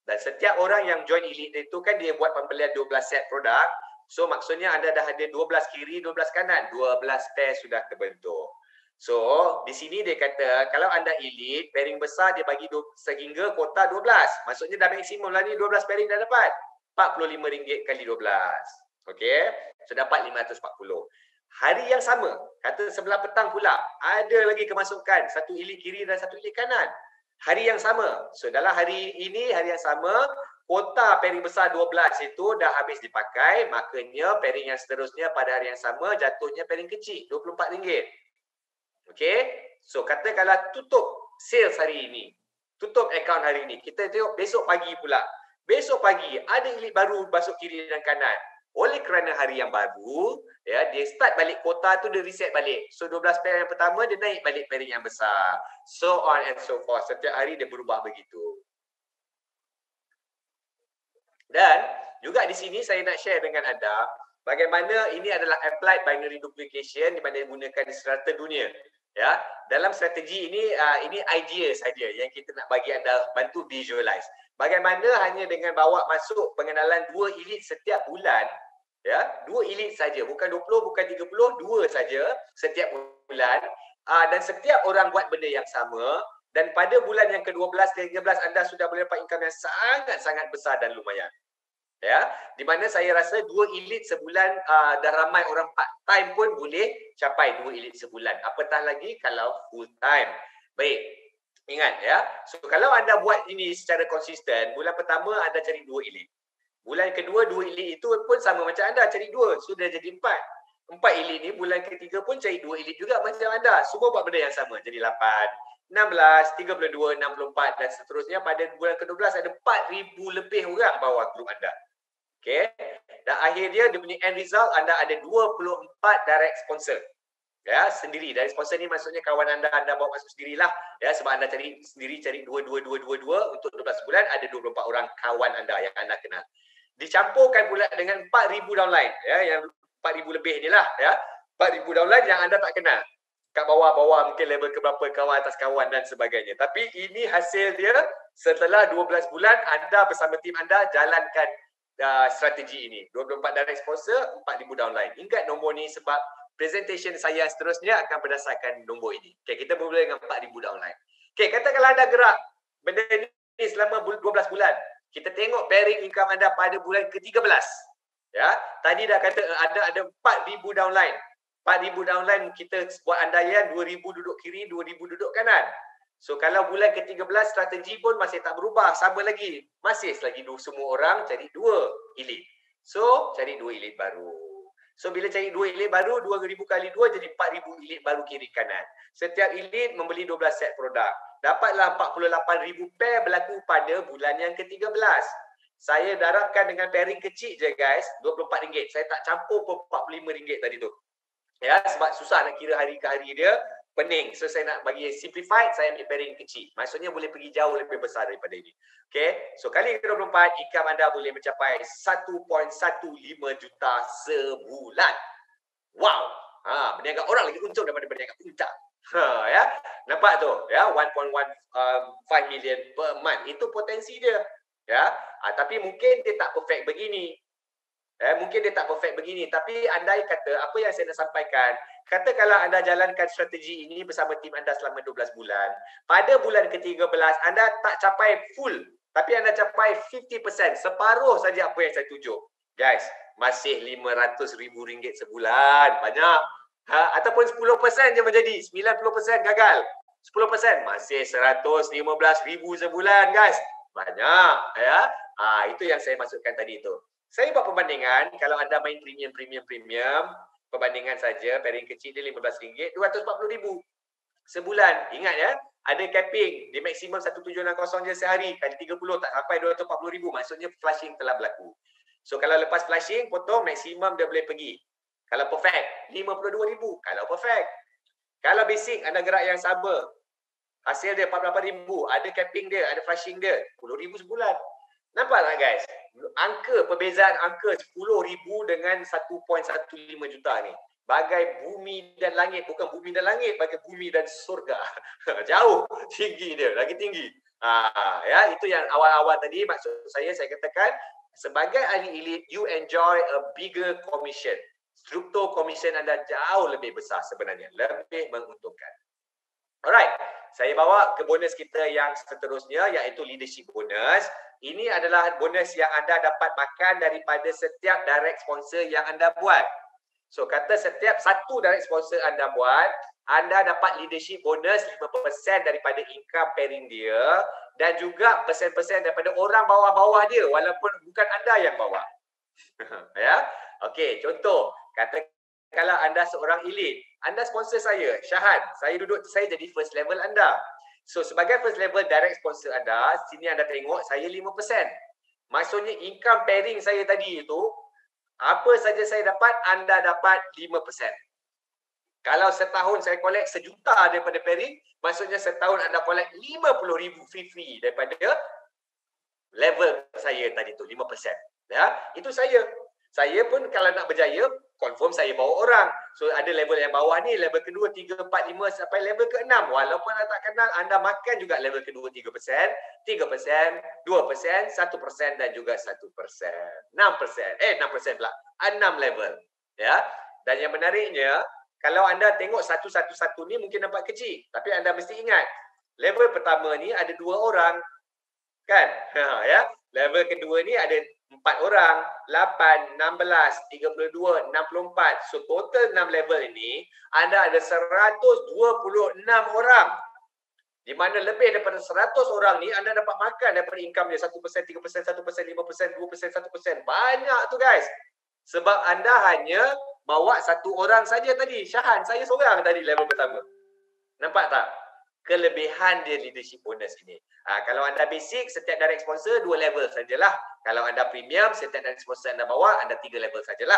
Dan setiap orang yang join elite itu kan dia buat pembelian 12 set produk. So maksudnya anda dah ada 12 kiri, 12 kanan, 12 pair sudah terbentuk. So di sini dia kata kalau anda elite, pairing besar dia bagi sehingga kuota 12. Maksudnya dah maksimum lah ni 12 pairing dah dapat. RM45 kali 12. Okey, so dapat 540. Hari yang sama, kata sebelah petang pula, ada lagi kemasukan, satu elite kiri dan satu elite kanan. Hari yang sama. So dalam hari ini, hari yang sama, kuota pairing besar 12 itu dah habis dipakai, makanya pairing yang seterusnya pada hari yang sama jatuhnya pairing kecil, RM24. Okey, so katakanlah tutup sales hari ini, tutup akaun hari ini, kita tengok besok pagi pula. Besok pagi ada elite baru masuk kiri dan kanan. Oleh kerana hari yang baru, ya, dia start balik kuota tu, dia reset balik. So 12 pair yang pertama dia naik balik pairing yang besar. So on and so forth. Setiap hari dia berubah begitu. Dan juga di sini saya nak share dengan anda bagaimana ini adalah applied binary duplication di mana digunakan di serata dunia. Ya, dalam strategi ini idea saja yang kita nak bagi anda bantu visualize. Bagaimana hanya dengan bawa masuk pengenalan 2 elite setiap bulan, ya, 2 elite saja, bukan 20, bukan 30, 2 saja setiap bulan, dan setiap orang buat benda yang sama, dan pada bulan yang ke-12 dan 13 anda sudah boleh dapat income yang sangat-sangat besar dan lumayan. Ya, di mana saya rasa 2 elite sebulan dah ramai orang part time pun boleh capai 2 elite sebulan. Apatah lagi kalau full time. Baik. Ingat ya. So kalau anda buat ini secara konsisten, bulan pertama anda cari 2 elite. Bulan kedua 2 elite itu pun sama macam anda cari 2, sudah jadi 4. 4 elite ni bulan ketiga pun cari 2 elite juga macam anda. Semua buat benda yang sama. Jadi 8, 16, 32, 64 dan seterusnya. Pada bulan ke-12 ada 4,000 lebih orang bawah grup anda. Okey. Dan akhirnya dia punya end result anda ada 24 direct sponsor. Ya, sendiri. Dari sponsor ni maksudnya kawan anda bawa masuk sendirilah. Ya, sebab anda cari sendiri, cari 2 untuk 12 bulan ada 24 orang kawan anda yang anda kenal. Dicampurkan pula dengan 4,000 downline, ya, yang 4,000 lebih inilah, ya. 4,000 downline yang anda tak kenal. kat bawah-bawah mungkin level ke berapa, kawan atas kawan dan sebagainya. Tapi ini hasil dia setelah 12 bulan anda bersama tim anda jalankan strategi ini. 24 direct sponsor, 4,000 downline. Ingat nombor ni sebab presentation saya seterusnya akan berdasarkan nombor ini. Okay, kita bermula dengan 4,000 downline. Okay, katakanlah anda gerak benda ni selama 12 bulan. Kita tengok pairing income anda pada bulan ke-13. Ya, tadi dah kata ada 4,000 downline. 4,000 downline kita buat andaian 2,000 duduk kiri, 2,000 duduk kanan. So kalau bulan ke-13 strategi pun masih tak berubah, sama lagi. Masih lagi semua orang cari 2 elite. So cari 2 elite baru. So bila cari 2 elite baru, 2,000 kali 2 jadi 4,000 elite baru kiri kanan. Setiap elite membeli 12 set produk. Dapatlah 48,000 pair berlaku pada bulan yang ke-13. Saya darabkan dengan pairing kecil je guys, RM24. Saya tak campur pun RM45 tadi tu. Ya, sebab susah nak kira hari ke hari dia, pening. So saya nak bagi simplified, saya ambil pairing kecil. Maksudnya boleh pergi jauh lebih besar daripada ini. Okay, so kali ke-24, income anda boleh mencapai 1.15 juta sebulan. Wow, berniaga orang lagi untung daripada berniaga puncak. Ya, nampak tu, ya, 1.15 million per month. Itu potensi dia. Ya, tapi mungkin dia tak perfect begini. Mungkin dia tak perfect begini, tapi andai kata apa yang saya nak sampaikan, katakanlah anda jalankan strategi ini bersama tim anda selama 12 bulan. Pada bulan ke-13 anda tak capai full, tapi anda capai 50%, separuh saja apa yang saya tuju. Guys, masih RM500,000 sebulan, banyak. Ataupun 10% je menjadi 90% gagal. 10% masih RM115,000 sebulan, guys. Banyak, ya. Itu yang saya maksudkan tadi tu. Saya buat perbandingan, kalau anda main premium, perbandingan saja, pairing kecil dia RM15, RM240,000 sebulan. Ingat ya, ada capping, di maksimum 1760 je sehari, kali 30 tak sampai RM240,000, maksudnya flushing telah berlaku. So kalau lepas flushing, potong maksimum dia boleh pergi. Kalau perfect, RM52,000, kalau perfect. Kalau basic, anda gerak yang sama, hasil dia RM48,000, ada capping dia, ada flushing dia, RM10,000 sebulan. Nampak tak guys? Perbezaan angka 10,000 dengan 1.15 juta ni. Bagai bumi dan langit. Bukan bumi dan langit, bagai bumi dan surga. Jauh tinggi dia, lagi tinggi. Ya, itu yang awal-awal tadi maksud saya katakan, sebagai ahli elite, you enjoy a bigger commission. Struktur commission anda jauh lebih besar sebenarnya. Lebih menguntungkan. Alright, saya bawa ke bonus kita yang seterusnya, iaitu leadership bonus. Ini adalah bonus yang anda dapat makan daripada setiap direct sponsor yang anda buat. So, kata setiap satu direct sponsor anda buat, anda dapat leadership bonus 5% daripada income pairing dia dan juga persen-persen daripada orang bawah-bawah dia walaupun bukan anda yang bawa. Ya. Okey, contoh, kata kalau anda seorang elite, anda sponsor saya, Syahan. Saya jadi first level anda. So, sebagai first level direct sponsor anda, sini anda tengok saya 5%. Maksudnya income pairing saya tadi itu, apa saja saya dapat, anda dapat 5%. Kalau setahun saya collect 1 juta daripada pairing, maksudnya setahun anda collect 50,000 free daripada level saya tadi tu, 5%. Ya, itu saya. Saya pun kalau nak berjaya, confirm saya bawa orang. So ada level yang bawah ni, level kedua, 3, 4, 5 sampai level ke-6. Walaupun anda tak kenal, anda makan juga level kedua 3%, 3%, 2%, 1% dan juga 1%. 6% pula. 6 level. Ya. Dan yang menariknya, kalau anda tengok satu-satu ni mungkin nampak kecil. Tapi anda mesti ingat, level pertama ni ada 2 orang. Kan? Ya. Level kedua ni ada 4 orang, 8, 16, 32, 64. So total 6 level ini, anda ada 126 orang. Di mana lebih daripada 100 orang ni, anda dapat makan daripada income dia 1%, 3%, 1%, 5%, 2%, 1%. Banyak tu guys. Sebab anda hanya bawa 1 orang saja tadi. Syahan, saya seorang tadi level pertama. Nampak tak? Kelebihan dia leadership bonus ini. Kalau anda basic, setiap direct sponsor 2 level sajalah. Kalau anda premium, setiap direct sponsor anda bawa, anda 3 level sajalah.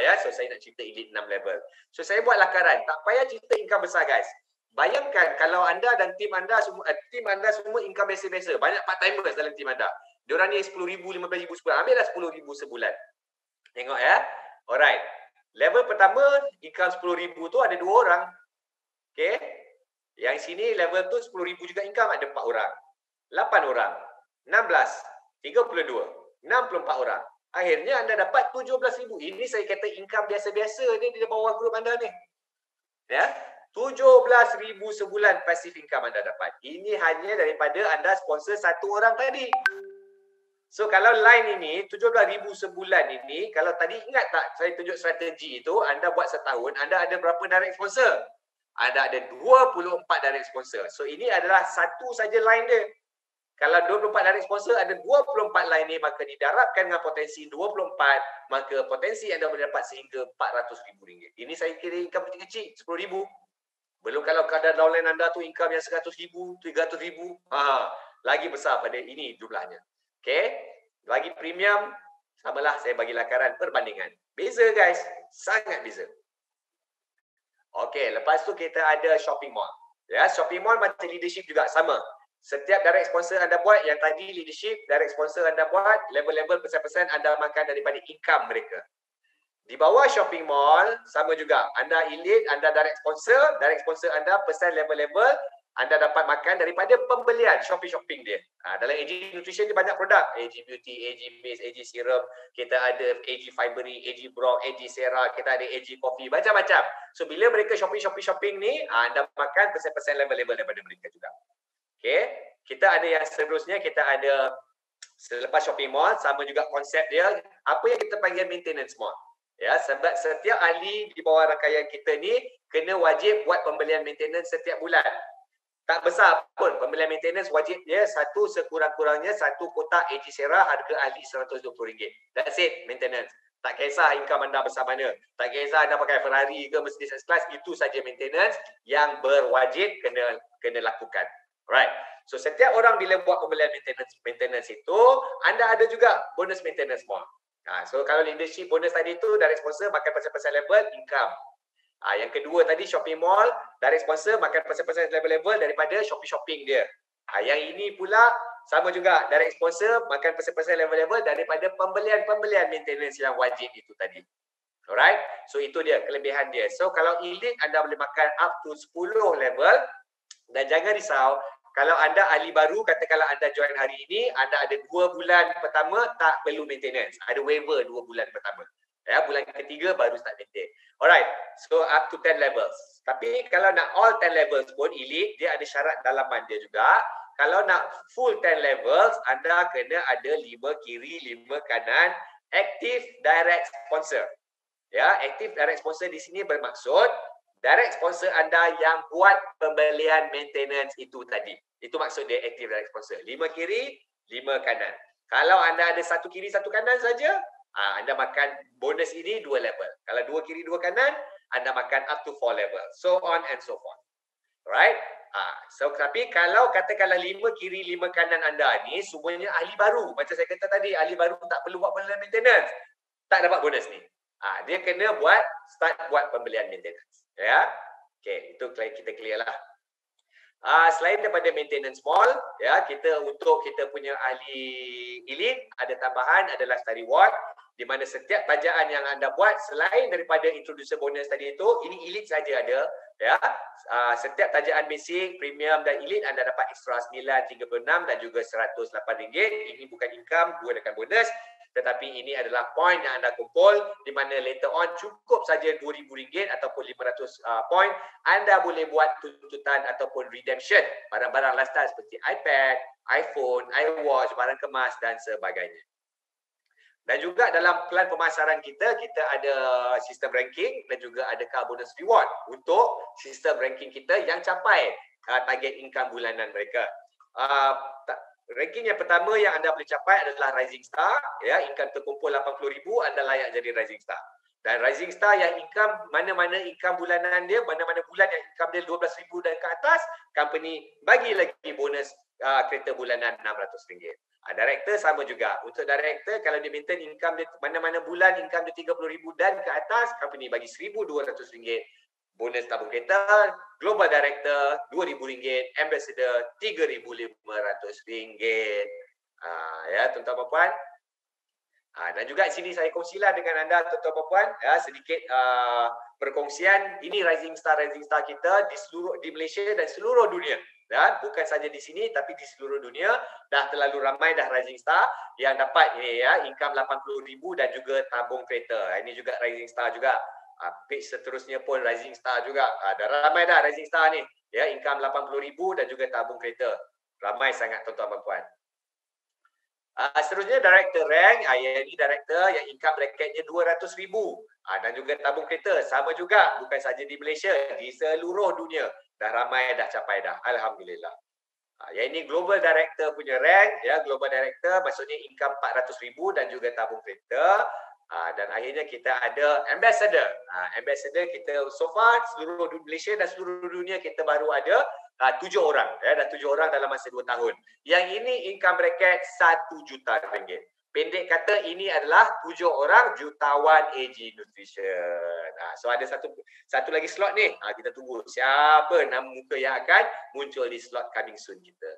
Ya, so saya nak cerita elite 6 level. So saya buat lakaran. Tak payah cerita income besar guys. Bayangkan kalau anda dan tim anda semua income biasa-biasa. Banyak part-timers dalam tim anda. Diorang ni 10,000, 15,000 sebulan. Ambillah 10,000 sebulan. Tengok ya. Alright. Level pertama, income 10,000 tu ada 2 orang. Okey. Yang sini level tu 10,000 juga income, ada 4 orang. 8 orang. 16, 32, 64 orang. Akhirnya anda dapat 17,000. Ini saya kata income biasa-biasa ni di bawah grup anda ni. Ya. 17,000 sebulan passive income anda dapat. Ini hanya daripada anda sponsor satu orang tadi. So kalau line ini 17,000 sebulan ini, kalau tadi ingat tak saya tunjuk strategi itu, anda buat setahun, anda ada berapa direct sponsor? Anda ada 24 direct sponsor. So ini adalah satu saja line dia. Kalau 24 direct sponsor, ada 24 line ni, maka didarabkan dengan potensi 24, maka potensi anda boleh dapat sehingga RM400,000. Ini saya kira income kecil-kecil, RM10,000. Belum kalau kadar downline anda tu income yang RM100,000, RM300,000, lagi besar pada ini jumlahnya. Okey, bagi premium, samalah saya bagi lakaran perbandingan. Beza guys, sangat beza. Okey, lepas tu kita ada shopping mall. Ya, shopping mall macam leadership juga sama. Setiap direct sponsor anda buat, yang tadi leadership, direct sponsor anda buat, level-level persen-persen anda makan daripada income mereka. Di bawah shopping mall, sama juga. Anda elite, anda direct sponsor anda persen level-level, anda dapat makan daripada pembelian, shopping dia. Dalam AG Nutrition ni banyak produk. AG Beauty, AG Mist, AG Serum. Kita ada AG Fibery, AG Brock, AG Sera. Kita ada AG Coffee. Macam-macam. So, bila mereka shopping ni, anda makan persen-persen level-level daripada mereka juga. Okay. Kita ada yang seterusnya, kita ada selepas shopping mall, sama juga konsep dia. Apa yang kita panggil maintenance mall. Ya, sebab setiap ahli di bawah rangkaian kita ni kena wajib buat pembelian maintenance setiap bulan. Tak besar pun, pembelian maintenance wajib dia satu sekurang-kurangnya satu kotak AG Sera harga ahli RM120. That's it, maintenance. Tak kisah income anda besar mana. Tak kisah anda pakai Ferrari ke Mercedes S-Class, itu saja maintenance yang berwajib kena lakukan. Right. So setiap orang bila buat pembelian maintenance itu, anda ada juga bonus maintenance mall. So kalau leadership bonus tadi tu direct sponsor makan persen-persen level income. Yang kedua tadi shopping mall, direct sponsor makan persen-persen level-level daripada shopping dia. Yang ini pula sama juga, direct sponsor makan persen-persen level-level daripada pembelian maintenance yang wajib itu tadi. Alright. So itu dia kelebihan dia. So kalau elite anda boleh makan up to 10 level. Dan jangan risau, kalau anda ahli baru, katakanlah anda join hari ini, anda ada 2 bulan pertama tak perlu maintenance. Ada waiver 2 bulan pertama. Ya, bulan ketiga baru start maintain. Alright, so up to 10 levels. Tapi kalau nak all 10 levels pun elite, dia ada syarat dalaman dia juga. Kalau nak full 10 levels, anda kena ada 5 kiri, 5 kanan, active direct sponsor. Ya, active direct sponsor di sini bermaksud direct sponsor anda yang buat pembelian maintenance itu tadi. Itu maksud dia active direct sponsor. 5 kiri, 5 kanan. Kalau anda ada 1 kiri, 1 kanan saja, anda makan bonus ini 2 level. Kalau 2 kiri, 2 kanan, anda makan up to 4 level. So on and so forth. Alright? So, tapi kalau katakanlah 5 kiri, 5 kanan anda ni, semuanya ahli baru. Macam saya kata tadi, ahli baru tak perlu buat pembelian maintenance. Tak dapat bonus ni. Dia kena start buat pembelian maintenance. Ya, okay, itu kita clear lah. Selain daripada maintenance mall, ya, untuk kita punya ahli elite ada tambahan, ada lifestyle reward, di mana setiap tajaan yang anda buat selain daripada introducer bonus tadi itu, ini elite saja ada, ya. Setiap tajaan basic, premium dan elite anda dapat extra RM9.36 dan juga RM108. Ini bukan income, gunakan bonus. Tetapi ini adalah poin yang anda kumpul, di mana later on cukup saja RM2,000 ataupun 500 poin, anda boleh buat tuntutan ataupun redemption barang-barang lifestyle seperti iPad, iPhone, iWatch, barang kemas dan sebagainya. Dan juga dalam plan pemasaran kita ada sistem ranking dan juga ada car bonus reward untuk sistem ranking kita yang capai target income bulanan mereka. Ranking yang pertama yang anda boleh capai adalah Rising Star. Ya, income terkumpul RM80,000, anda layak jadi Rising Star. Dan Rising Star yang income, mana-mana income bulanan dia, mana-mana bulan yang income dia RM12,000 dan ke atas, company bagi lagi bonus kereta bulanan RM600. Director sama juga. Untuk director, kalau dia maintain income dia, mana-mana bulan income dia RM30,000 dan ke atas, company bagi RM1,200. Bonus tabung kereta, global director RM2,000, ambassador RM3,500. Ya, tuan-tuan dan puan. Dan juga sini saya kongsilah dengan anda tuan-tuan dan puan sedikit perkongsian. Ini Rising Star kita di Malaysia dan seluruh dunia. Bukan saja di sini tapi di seluruh dunia. Dah terlalu ramai dah Rising Star yang dapat ini income 80,000 dan juga tabung kereta. Ini juga Rising Star juga. Page seterusnya pun Rising Star juga. Dah ramai dah Rising Star ni. Income 80,000 dan juga tabung kereta. Ramai sangat tuan-tuan dan puan. Seterusnya director rank, ini director yang income bracketnya 200,000 dan juga tabung kereta sama juga, bukan saja di Malaysia, di seluruh dunia dah ramai dah capai dah, alhamdulillah. Yang ini global director punya rank, global director maksudnya income 400,000 dan juga tabung kereta. Dan akhirnya kita ada ambassador. Ambassador kita so far seluruh Malaysia dan seluruh dunia kita baru ada 7 orang. Dah 7 orang dalam masa 2 tahun. Yang ini income bracket 1 juta ringgit. Pendek kata ini adalah 7 orang jutawan AG Nutrition. So ada satu lagi slot ni. Kita tunggu siapa nama muka yang akan muncul di slot coming soon kita.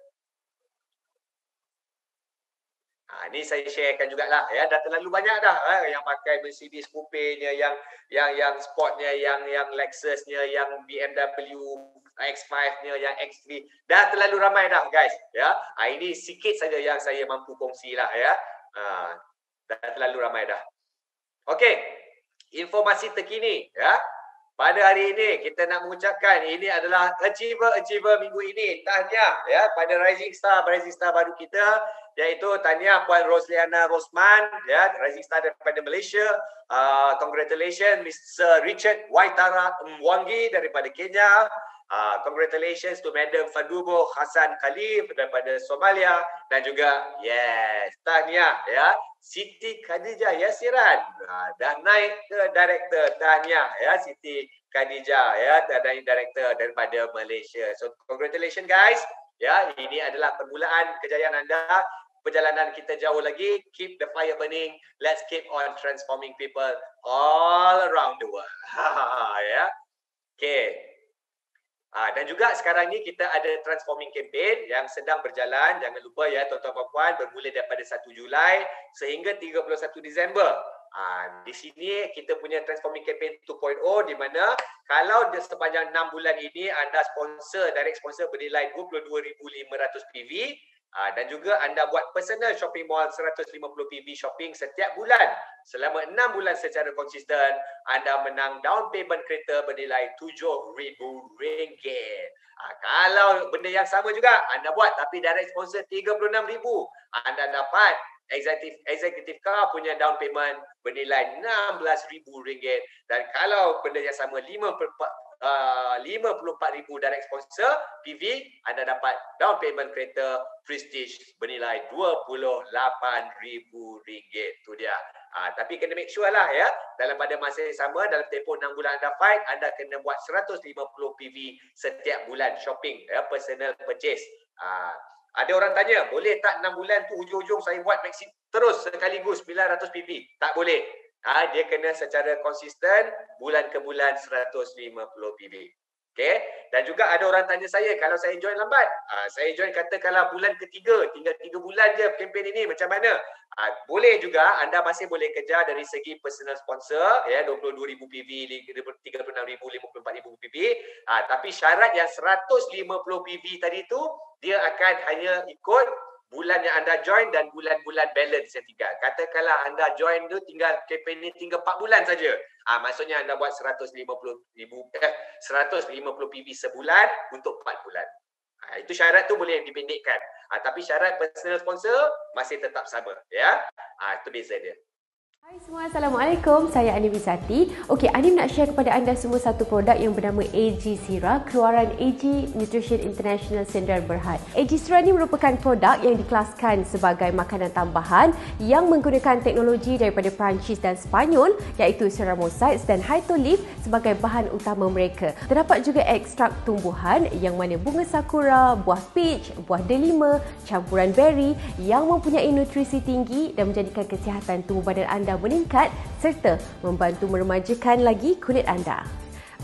Ni saya sharekan jugalah dah terlalu banyak dah yang pakai Mercedes Coupe-nya, yang Sportnya, yang Lexusnya, yang BMW X5-nya, yang X3, dah terlalu ramai dah guys ini sikit saja yang saya mampu kongsilah dah terlalu ramai dah. Okey, informasi terkini pada hari ini kita nak mengucapkan ini adalah achiever minggu ini. Tahniah pada Rising Star baru kita, iaitu tahniah Puan Rosliana Rosman Rising Star daripada Malaysia. Congratulations Mr. Richard Waitara Mwangi daripada Kenya. Congratulations to Madam Fadubo Hassan Khalif daripada Somalia, dan juga tahniah Siti Khadijah Yasiran dah naik ke director. Tahniah Siti Khadijah dah naik director daripada Malaysia. So congratulations guys. Ini adalah permulaan kejayaan anda. Perjalanan kita jauh lagi. Keep the fire burning. Let's keep on transforming people all around the world. Okay. Dan juga sekarang ni kita ada transforming campaign yang sedang berjalan. Jangan lupa tuan-tuan dan puan, bermula daripada 1 Julai sehingga 31 Disember. Di sini kita punya transforming campaign 2.0, di mana kalau sepanjang 6 bulan ini anda direct sponsor bernilai 22,500 PV, dan juga anda buat personal shopping mall 150 PV shopping setiap bulan selama 6 bulan secara konsisten, anda menang down payment kereta bernilai RM7,000. Kalau benda yang sama juga anda buat tapi direct sponsor 36,000, anda dapat executive car punya down payment bernilai RM16,000. Dan kalau benda yang sama 54,000 direct sponsor PV, anda dapat down payment kereta Prestige bernilai RM28,000. Itu dia. Tapi kena make sure lah dalam pada masa yang sama, dalam tempoh 6 bulan anda fight, anda kena buat 150 PV setiap bulan shopping, personal purchase. Ada orang tanya, boleh tak 6 bulan tu hujung-hujung saya buat maxi terus sekaligus 900 PV? Tak boleh. Dia kena secara konsisten bulan ke bulan 150 PV. Okay? Dan juga ada orang tanya saya, kalau saya join lambat, saya join katakanlah bulan ketiga, tinggal 3 bulan je kempen ini, macam mana? Boleh juga, anda masih boleh kejar dari segi personal sponsor 22,000 PV, 36,000, 54,000 PV. Tapi syarat yang 150 PV tadi tu, dia akan hanya ikut bulan yang anda join dan bulan-bulan balance yang tinggal. Katakanlah anda join tu kempen ni tinggal 4 bulan saja. Maksudnya anda buat 150 PV sebulan untuk 4 bulan. Itu syarat tu boleh dipendekkan. Tapi syarat personal sponsor masih tetap sama. Itu beza dia. Hai semua, Assalamualaikum. Saya Ani Bisati. Okey, Ani nak share kepada anda semua satu produk yang bernama AG Sira, keluaran AG Nutrition International Sdn Bhd. AG Sira ni merupakan produk yang dikelaskan sebagai makanan tambahan yang menggunakan teknologi daripada Perancis dan Sepanyol, iaitu ceramosites dan Hytolith sebagai bahan utama mereka. Terdapat juga ekstrak tumbuhan yang mana bunga sakura, buah peach, buah delima, campuran berry yang mempunyai nutrisi tinggi dan menjadikan kesihatan tubuh badan anda meningkat serta membantu meremajakan lagi kulit anda.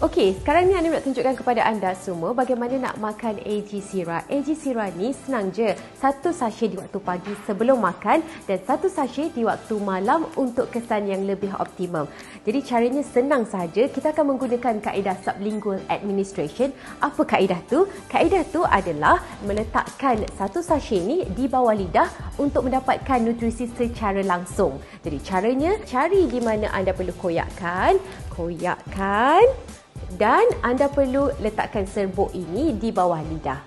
Okey, sekarang ni Anim nak tunjukkan kepada anda semua bagaimana nak makan AG Sira. AG Sira ni senang je. Satu sachet di waktu pagi sebelum makan dan satu sachet di waktu malam untuk kesan yang lebih optimum. Jadi caranya senang sahaja. Kita akan menggunakan kaedah sublingual administration. Apa kaedah tu? Kaedah tu adalah meletakkan satu sachet ni di bawah lidah untuk mendapatkan nutrisi secara langsung. Jadi caranya, cari di mana anda perlu koyakkan, dan anda perlu letakkan serbuk ini di bawah lidah.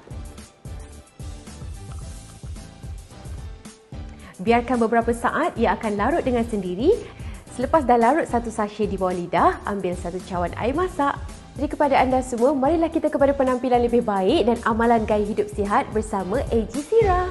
Biarkan beberapa saat, ia akan larut dengan sendiri. Selepas dah larut satu sachet di bawah lidah, ambil satu cawan air masak. Jadi kepada anda semua, marilah kita kepada penampilan lebih baik dan amalan gaya hidup sihat bersama AG Sira.